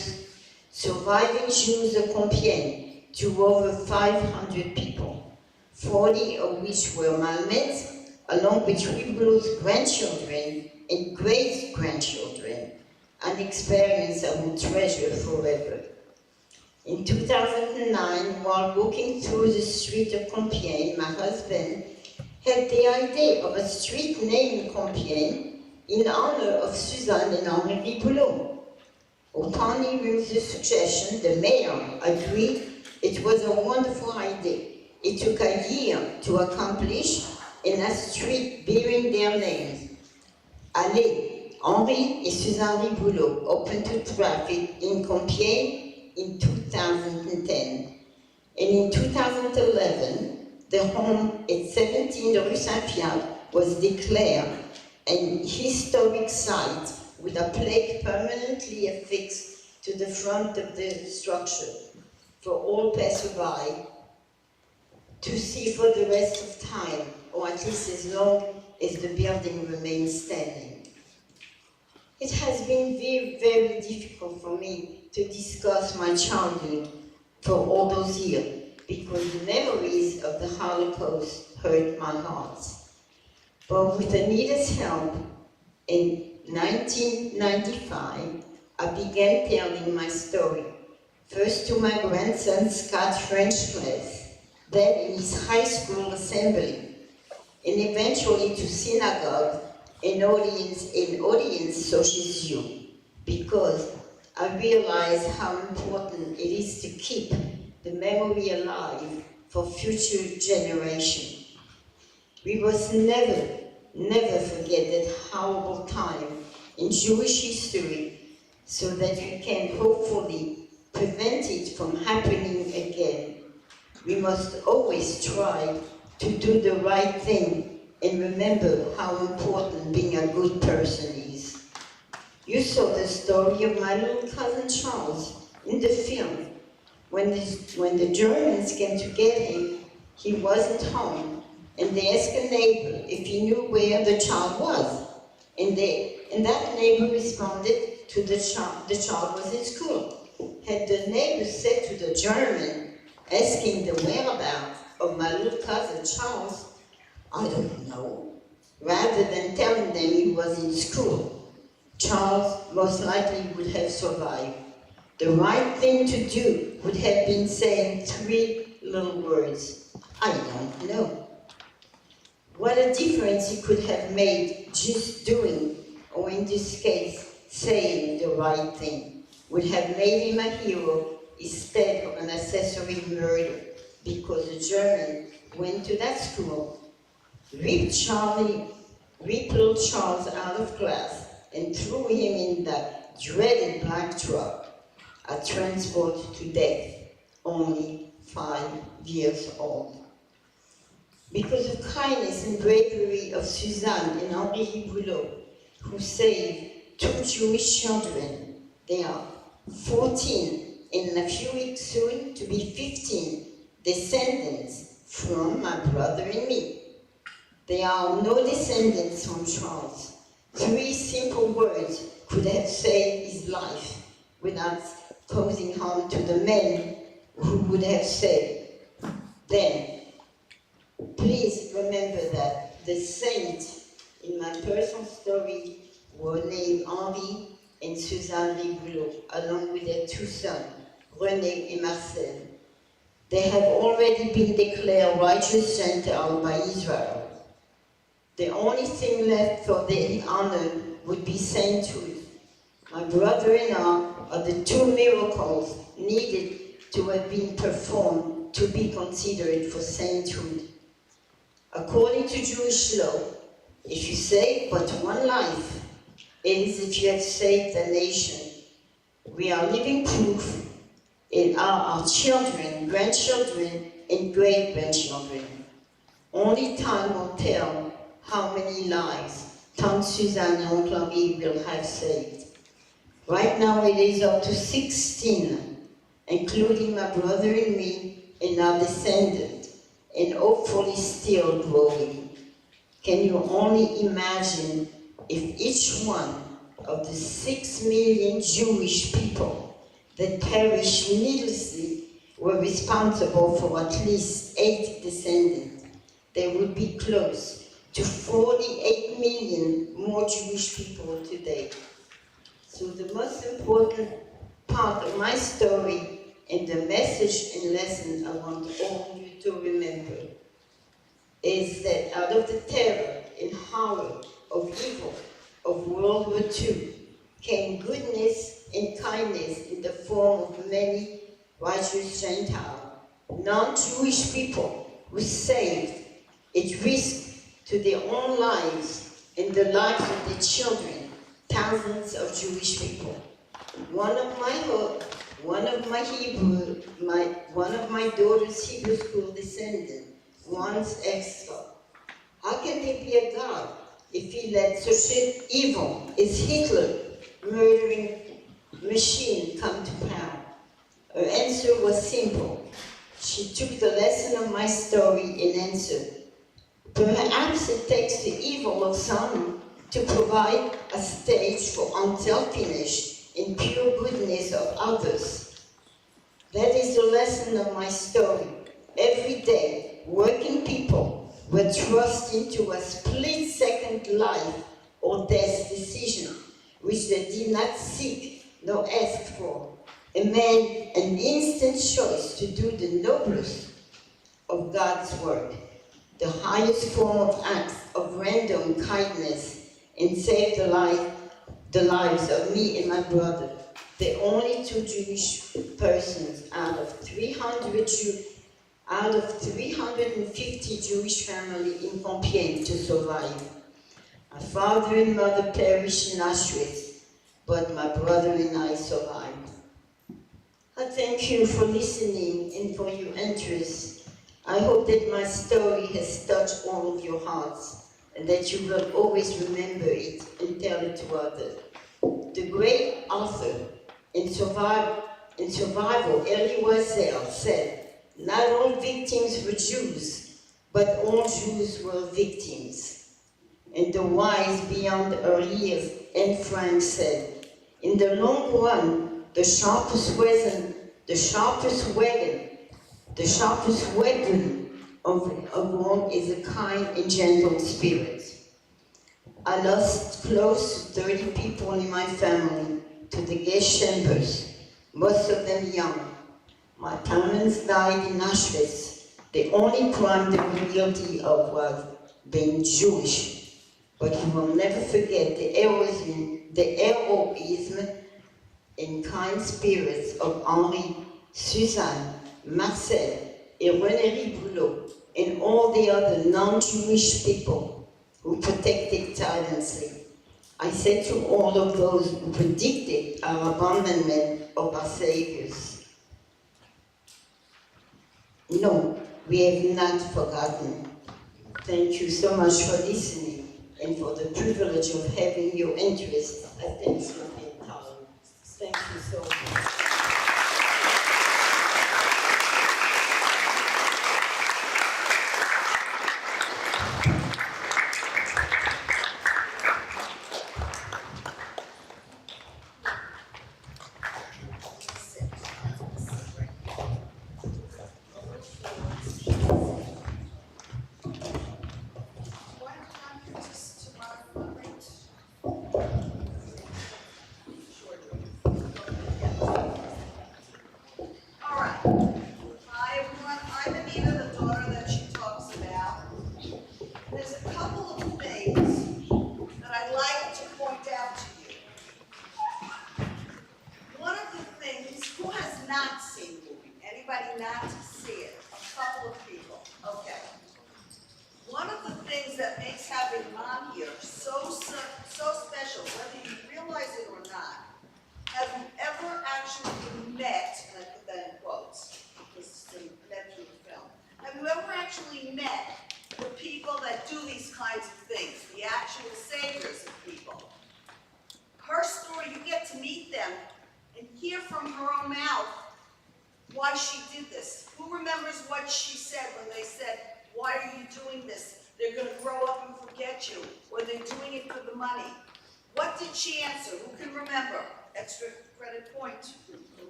L: Jews of Compiègne to over 500 people. 40 of which were Malmets, along with Ribelot's grandchildren and great-grandchildren, an experience I will treasure forever. In 2009, while walking through the street of Compiègne, my husband had the idea of a street named Compiègne in honor of Suzanne and Henri Riboulot. Upon hearing the suggestion, the mayor agreed it was a wonderful idea. It took a year to accomplish, and a street bearing their names, Allée Henri et Suzanne Riboulot, opened to traffic in Compiègne in 2010. And in 2011, the home at 17 Rue Saint-Pierre was declared an historic site with a plaque permanently affixed to the front of the structure for all passersby to see for the rest of time, or at least as long as the building remains standing. It has been very, very difficult for me to discuss my childhood for all those years, because the memories of the Holocaust hurt my heart. But with Anita's help, in 1995, I began telling my story, first to my grandson's Scott French class, then in his high school assembly, and eventually to synagogue and audience such as you, because I realize how important it is to keep the memory alive for future generations. We must never, never forget that horrible time in Jewish history so that we can hopefully prevent it from happening again. We must always try to do the right thing and remember how important being a good person is. You saw the story of my little cousin Charles in the film. When the Germans came to get him, he wasn't home, and they asked a neighbor if he knew where the child was. And that neighbor responded to the child was in school. had the neighbor said to the German, asking the whereabouts of my little cousin Charles, "I don't know," rather than telling them he was in school, Charles most likely would have survived. The right thing to do would have been saying 3 little words, "I don't know." What a difference he could have made just doing, or in this case, saying the right thing, would have made him a hero instead of an accessory murder, because the German went to that school, ripped little Charles out of class, and threw him in the dreaded black truck, a transport to death, only 5 years old. Because of kindness and bravery of Suzanne and Henri Boulot, who saved 2 Jewish children, they are 14, and in a few weeks soon to be 15, descendants from my brother and me. There are no descendants from Charles. 3 simple words could have saved his life without causing harm to the men who would have said, then, please remember that the saints in my personal story were named Henri and Suzanne Boulot, along with their 2 sons, René and Marcel. They have already been declared righteous Gentiles by Israel. The only thing left for their honor would be sainthood. My brother and I are the 2 miracles needed to have been performed to be considered for sainthood. According to Jewish law, if you save but one life, it is if you have saved a nation. We are living proof, and are our children, grandchildren, and great-grandchildren. Only time will tell how many lives Tante Suzanne and Uncle Henri will have saved. Right now it is up to 16, including my brother and me and our descendant, and hopefully still growing. Can you only imagine if each one of the 6 million Jewish people that perished needlessly were responsible for at least 8 descendants? There would be close to 48 million more Jewish people today. So the most important part of my story and the message and lesson I want all you to remember is that out of the terror and horror of evil of World War II came goodness and kindness in the form of many righteous Gentiles, non-Jewish people who saved at risk to their own lives and the lives of their children, thousands of Jewish people. One of my daughter's Hebrew school descendants once asked her, how can there be a God if he let such evil as Hitler murdering machine come to power? Her answer was simple. She took the lesson of my story and answered, perhaps it takes the evil of some to provide a stage for unselfishness and pure goodness of others. That is the lesson of my story. Every day, working people were thrust into a split-second life or death decision, which they did not seek nor ask for, and made an instant choice to do the noblest of God's work, the highest form of acts of random kindness, and saved the lives of me and my brother, the only 2 Jewish persons out of 350 Jewish families in Compiègne to survive. My father and mother perished in Auschwitz, but my brother and I survived. I thank you for listening and for your interest. I hope that my story has touched all of your hearts, and that you will always remember it and tell it to others. The great author and survivor Elie Wiesel said, not all victims were Jews, but all Jews were victims. And the wise beyond her years, Anne Frank said, in the long run, the sharpest weapon, the sharpest weapon, the sharpest weapon of all is a kind and gentle spirit. I lost close to 30 people in my family to the gas chambers, most of them young. My parents died in Auschwitz. The only crime they were guilty of was being Jewish. But you will never forget the heroism and kind spirits of Henri, Suzanne, Marcel, and René Boulot, and all the other non-Jewish people who protected tirelessly. I said to all of those who predicted our abandonment of our saviors, no, we have not forgotten. Thank you so much for listening and for the privilege of having your interest, attention, and time. Thank you so much.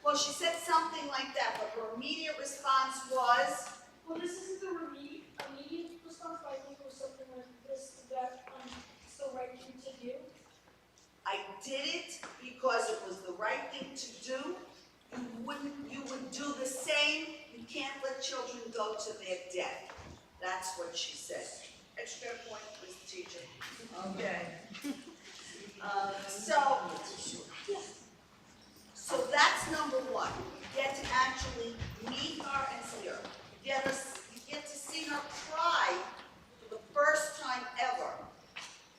M: Well, she said something like that, but her immediate response was,
B: Well, this isn't the immediate response, but I think it was something like this, that it's the right thing to do.
M: I did it because it was the right thing to do. You would do the same. You can't let children go to their death. That's what she said. Extra point, Mr. Teacher. Okay. So that's number one. You get to actually meet her and see her. You get to see her cry for the first time ever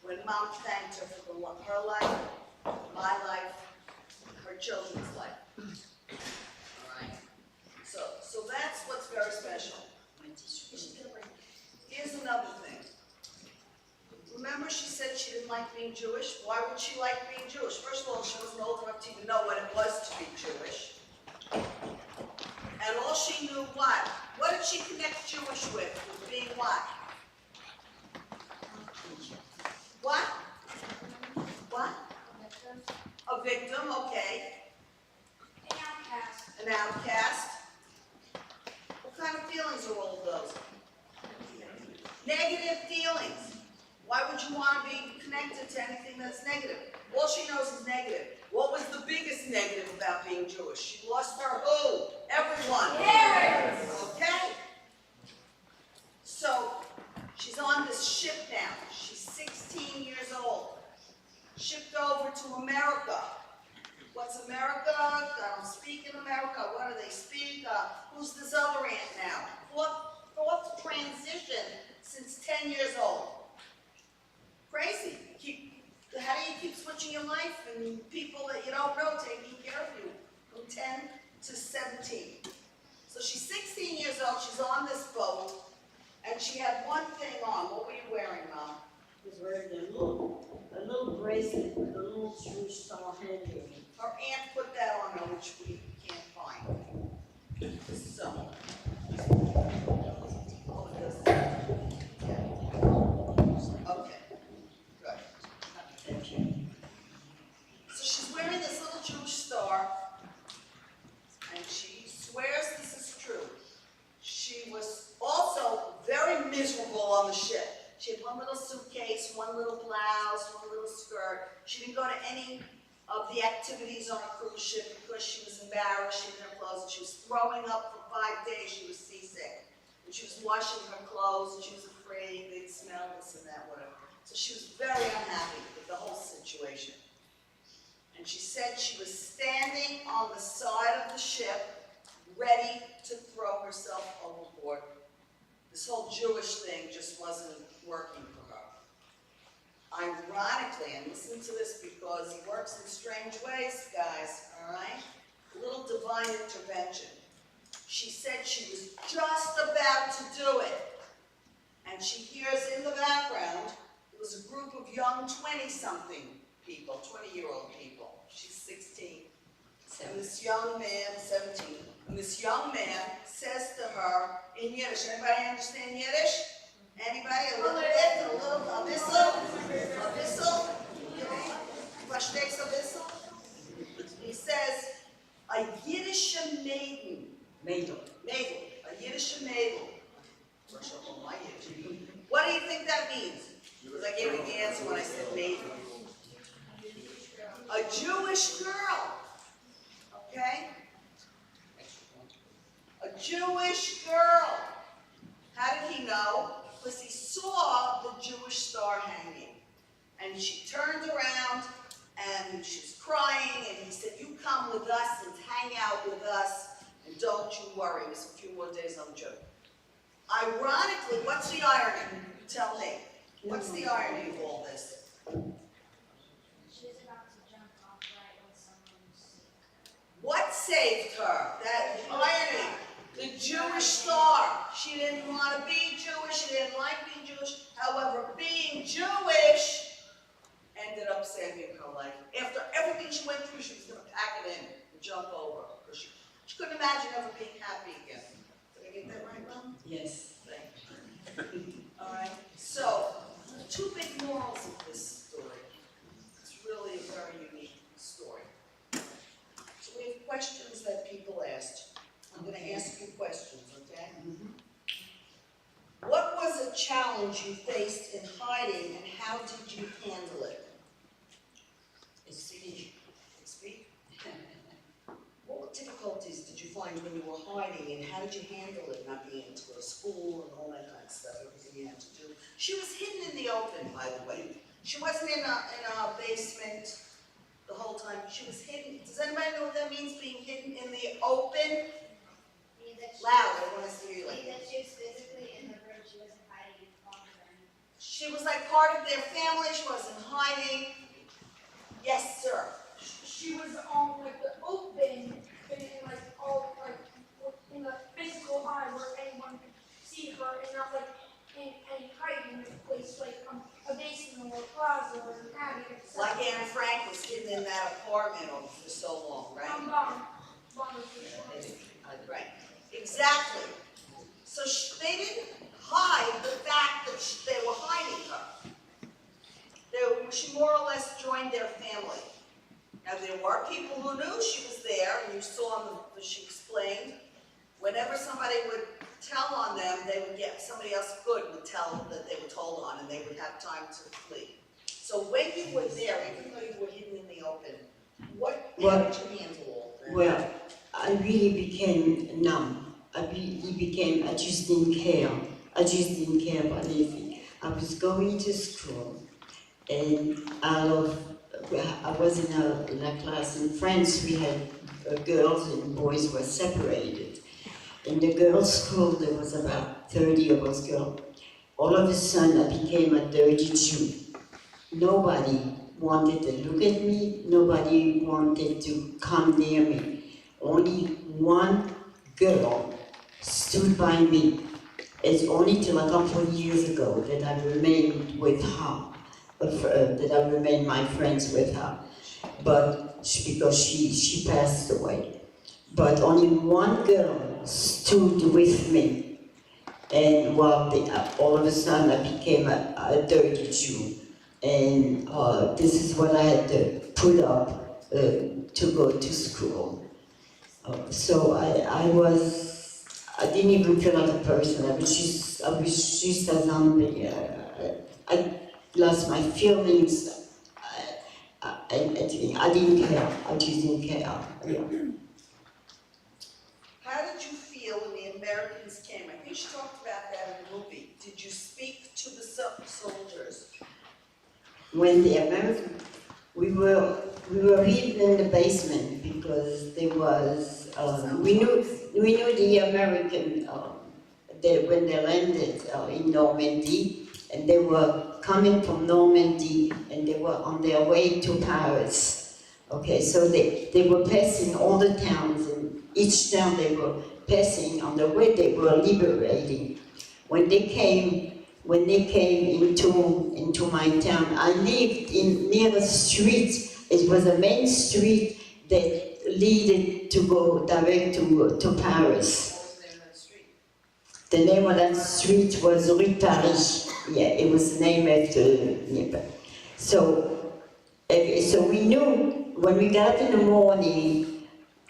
M: when Mom thanked her for her life, my life, her children's life. All right. So that's what's very special. Here's another thing. Remember she said she didn't like being Jewish? Why would she like being Jewish? First of all, she wasn't old enough to even know what it was to be Jewish. And all she knew what? What did she connect Jewish with? With being what? What? What? A victim, okay.
G: An outcast.
M: An outcast. What kind of feelings are all of those? Negative feelings. Why would you want to be connected to anything that's negative? All she knows is negative. What was the biggest negative about being Jewish? She lost her who? Everyone. Yes. Okay? So, she's on this ship now. She's 16 years old. Shipped over to America. What's America? I don't speak in America. What do they speak? Who's this other aunt now? Fourth transition since 10 years old. Crazy. How do you keep switching your life and people that you don't know taking care of you from 10 to 17? So she's 16 years old, she's on this boat, and she had one thing on. What were you wearing, Mom?
L: I was wearing a little bracelet with a little Jewish star hanging.
M: Her aunt put that on her, which we can't find. So. Oh, it doesn't. of the activities on a cruise ship because she was embarrassed in her clothes and she was throwing up for 5 days. She was seasick. And she was washing her clothes and she was afraid they'd smell this and that, whatever. So she was very unhappy with the whole situation. And she said she was standing on the side of the ship, ready to throw herself overboard. This whole Jewish thing just wasn't working for her. Ironically, and listen to this because he works in strange ways, guys, all right? A little divine intervention. She said she was just about to do it. And she hears in the background, it was a group of young 20-something people, 20-year-old people. She's 16. And this young man, 17, and this young man says to her in Yiddish, anybody understand Yiddish? Anybody? A little bit? A bissel? A bissel? Verstehst a bissel? He says, a Yiddish maiden. Maiden. Maiden. A Yiddish maiden. What do you think that means? Because I gave you the answer when I said maiden. A Jewish girl. Okay? A Jewish girl. How did he know? Because he saw the Jewish star hanging. And she turned around and she was crying and he said, you come with us and hang out with us and don't you worry. It was a few more days on the trip. Ironically, what's the irony? You tell me. What's the irony of all this?
G: She was about to jump off right when someone saved her.
M: What saved her? That irony. The Jewish star. She didn't want to be Jewish. She didn't like being Jewish. However, being Jewish ended up saving her life. After everything she went through, she was going to pack it in and jump over. Because she couldn't imagine ever being happy again. Did I get that right, Mom?
L: Yes.
M: Thank you. All right. So, two big morals of this story. It's really a very unique story. So we have questions that people asked. I'm going to ask you questions, okay? What was a challenge you faced in hiding and how did you handle it?
L: Speak.
M: Speak. What difficulties did you find when you were hiding and how did you handle it, not being able to go to school and all that kind of stuff, everything you had to do? She was hidden in the open, by the way. She wasn't in a basement the whole time. She was hidden. Does anybody know what that means, being hidden in the open? Loud, I want to hear you like that.
G: She was physically in the room, she wasn't hiding from them.
M: She was like part of their family, she wasn't hiding. Yes, sir.
B: She was on like the open, and like all like in the physical eye where anyone could see her, and not like in any hiding place like a basement or a plaza or an attic.
M: Like Anne Frank was hidden in that apartment for so long, right? Right. Exactly. So they didn't hide the fact that they were hiding her. She more or less joined their family. Now there were people who knew she was there, and you saw she explained. Whenever somebody would tell on them, they would get somebody else good would tell that they were told on, and they would have time to flee. So when you were there, even though you were hidden in the open, how did you handle all that?
L: Well, I really became numb. I just didn't care. I just didn't care about anything. I was going to school, and I was in a class in France. We had girls and boys were separated. In the girls' school, there was about 30 of us girls. All of a sudden, I became a dirty Jew. Nobody wanted to look at me. Nobody wanted to come near me. Only one girl stood by me. It's only till a couple of years ago that I remained with her, that I remained my friends with her, because she passed away. But only one girl stood with me, and all of a sudden I became a dirty Jew, and this is what I had to put up to go to school. So I didn't even feel like a person. I was just a zombie. I lost my feelings. I didn't care. I just didn't care. Yeah.
M: How did you feel when the Americans came? I think she talked about that in the movie. Did you speak to the soldiers?
L: When the American, we were living in the basement because there was we knew the American when they landed in Normandy, and they were coming from Normandy and they were on their way to Paris. Okay, so they were passing all the towns, and each town they were passing on the way they were liberating. When they came into my town, I lived near the street. It was a main street that led to go direct to Paris. The name of that street was Rue Paris. Yeah, it was named after. So we knew when we got up in the morning,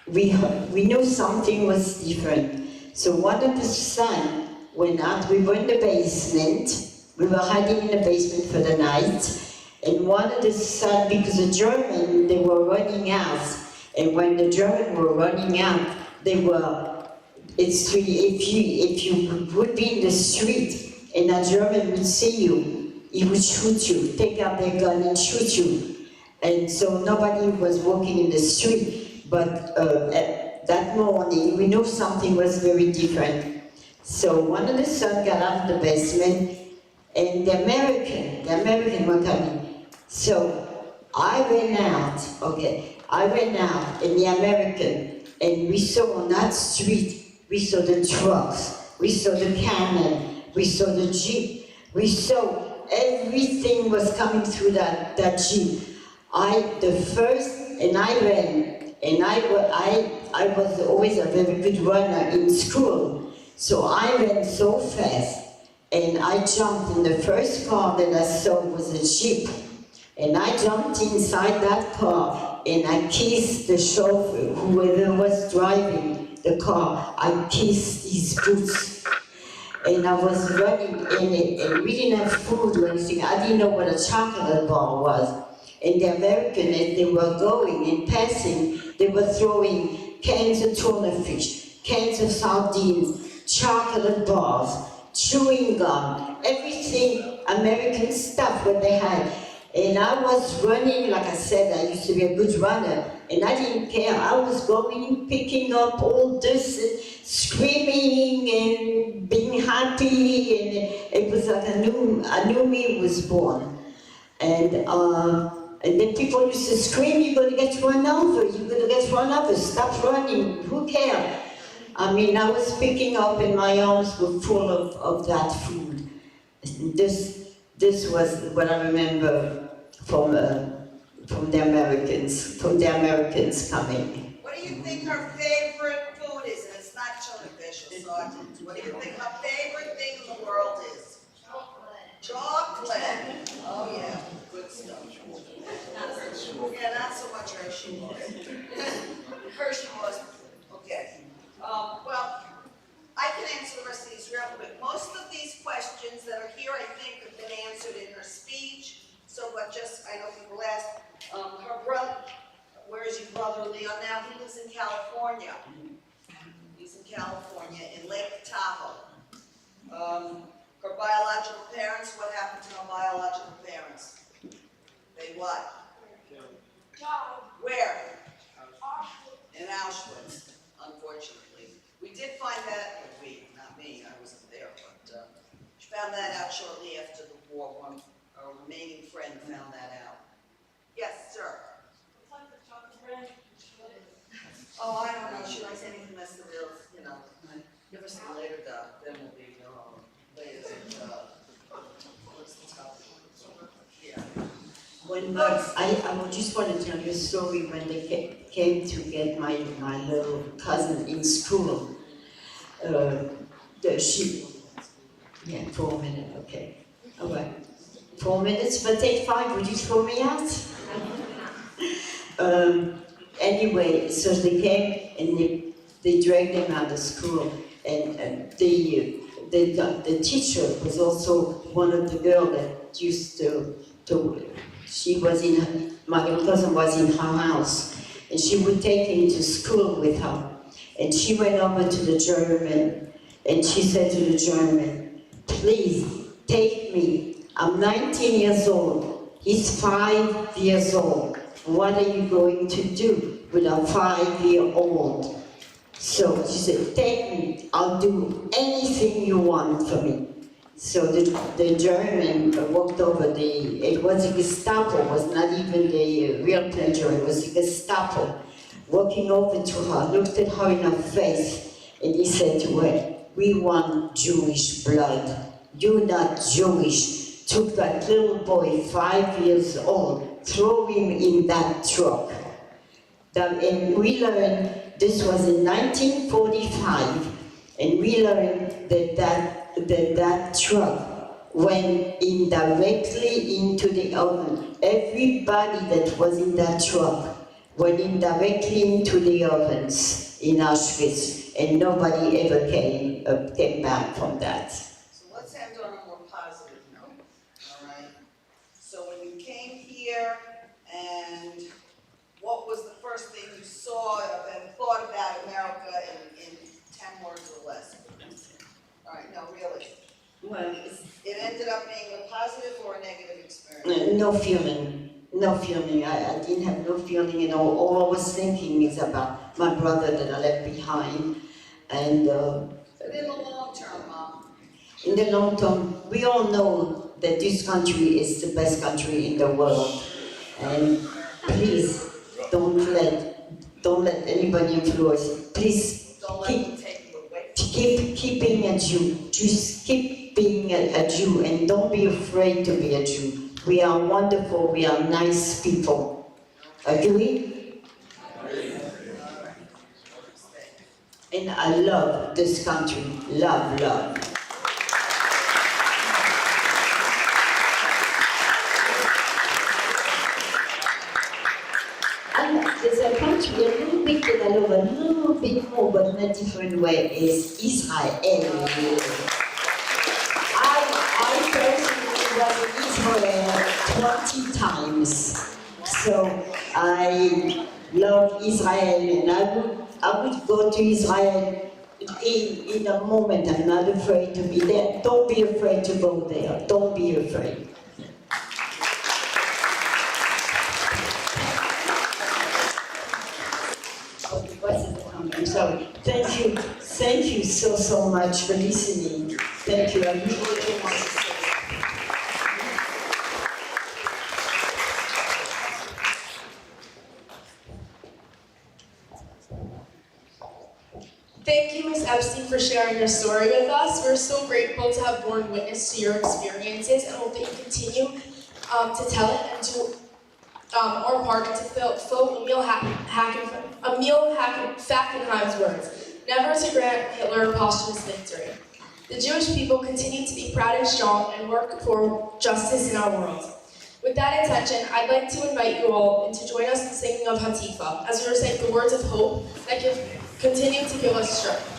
L: we knew something was different. So one of the sons went out. We were in the basement. We were hiding in the basement for the night. And one of the sons, because the Germans, they were running out. And when the Germans were running out, if you would be in the street and a German would see you, he would shoot you, take out their gun and shoot you. And so nobody was walking in the street, but that morning we knew something was very different. So one of the sons got out of the basement, and the American were coming. So I went out, and the American, and we saw on that street, we saw the trucks, we saw the cannon, we saw the jeep, we saw everything was coming through that jeep. I ran, and I was always a very good runner in school, so I ran so fast, and I jumped in the first car that I saw was a jeep, and I jumped inside that car, and I kissed the chauffeur, whoever was driving the car. I kissed his boots, and I was running in it, and we didn't have food or anything. I didn't know what a chocolate bar was. And the Americans, as they were going and passing, they were throwing cans of tuna fish, cans of sardines, chocolate bars, chewing gum, everything, American stuff, what they had. And I was running, like I said, I used to be a good runner, and I didn't care. I was going, picking up all this, and screaming and being happy, and it was like a new me was born. And then people used to scream, "You're going to get run over, you're going to get run over, stop running, who cares?" I mean, I was picking up and my arms were full of that food. This was what I remember from the Americans coming.
M: What do you think her favorite food is? And it's not tuna fish or sardines. What do you think her favorite thing in the world is? Chocolate. Oh yeah, good stuff. Yeah, not so much Hershey was. Hershey was. Okay. Well, I can answer the rest of these real quick. Most of these questions that are here, I think, have been answered in her speech. So, but just, I know people ask, her brother, where is your brother Leon now? He lives in California. He's in California, in Lake Tahoe. Her biological parents, what happened to her biological parents? They what? Where? In Auschwitz, unfortunately. We did find that, not me, I wasn't there, but she found that out shortly after the war. One, our remaining friend found that out. Yes, sir. Oh, I don't know, she likes anything that's the real, give us the later dot, then we'll be, later, what's the topic? Yeah.
L: When I just want to tell you a story when they came to get my little cousin in school. Yeah, 4 minutes, okay. All right. 4 minutes, but take 5, would you throw me out? Anyway, so they came and they dragged them out of school, and the teacher was also one of the girls that used to she was in My cousin was in her house, and she would take him to school with her. And she went over to the German, and she said to the German, please, take me. I'm 19 years old. He's 5 years old. What are you going to do with a 5-year-old? So she said, take me. I'll do anything you want for me. So the German walked over, it was a Gestapo, it was not even the real pleasure, it was a Gestapo. Walking over to her, looked at her in her face, and he said to her, we want Jewish blood. You're not Jewish. Took that little boy, 5 years old, threw him in that truck. And we learned, this was in 1945, and we learned that truck went in directly into the oven. Everybody that was in that truck went in directly into the ovens in Auschwitz, and nobody ever came back from that.
M: So let's end on a more positive note, all right? So when you came here, and what was the first thing you saw and thought about America in 10 words or less? All right, no, really.
L: Well,
M: It ended up being a positive or a negative experience?
L: no feeling. No feeling. I didn't have no feeling at all. All I was thinking is about my brother that I left behind. And
M: But in the long term, Mom,
L: in the long term, we all know that this country is the best country in the world. And please, don't let anybody influence you. Please
M: don't let them take you away.
L: keep being a Jew. Just keep being a Jew, and don't be afraid to be a Jew. We are wonderful, we are nice people. Agree? And I love this country. Love, love. And there's a country a little bit that I love a little bit more, but in a different way, is Israel. I personally was in Israel 20 times. So I love Israel, and I would go to Israel in a moment. I'm not afraid to be there. Don't be afraid to go there. Don't be afraid. I'm sorry. Thank you so much for listening. Thank you. I really want to say.
A: Thank you, Ms. Epstein, for sharing your story with us. We're so grateful to have borne witness to your experiences and hope that you continue to tell it and to our part to fill Emil Fackenheim's words, never to grant Hitler a posthumous victory. The Jewish people continue to be proud and strong and work for justice in our world. With that intention, I'd like to invite you all to join us in singing of Hatifa, as we recite the words of hope that continue to give us strength.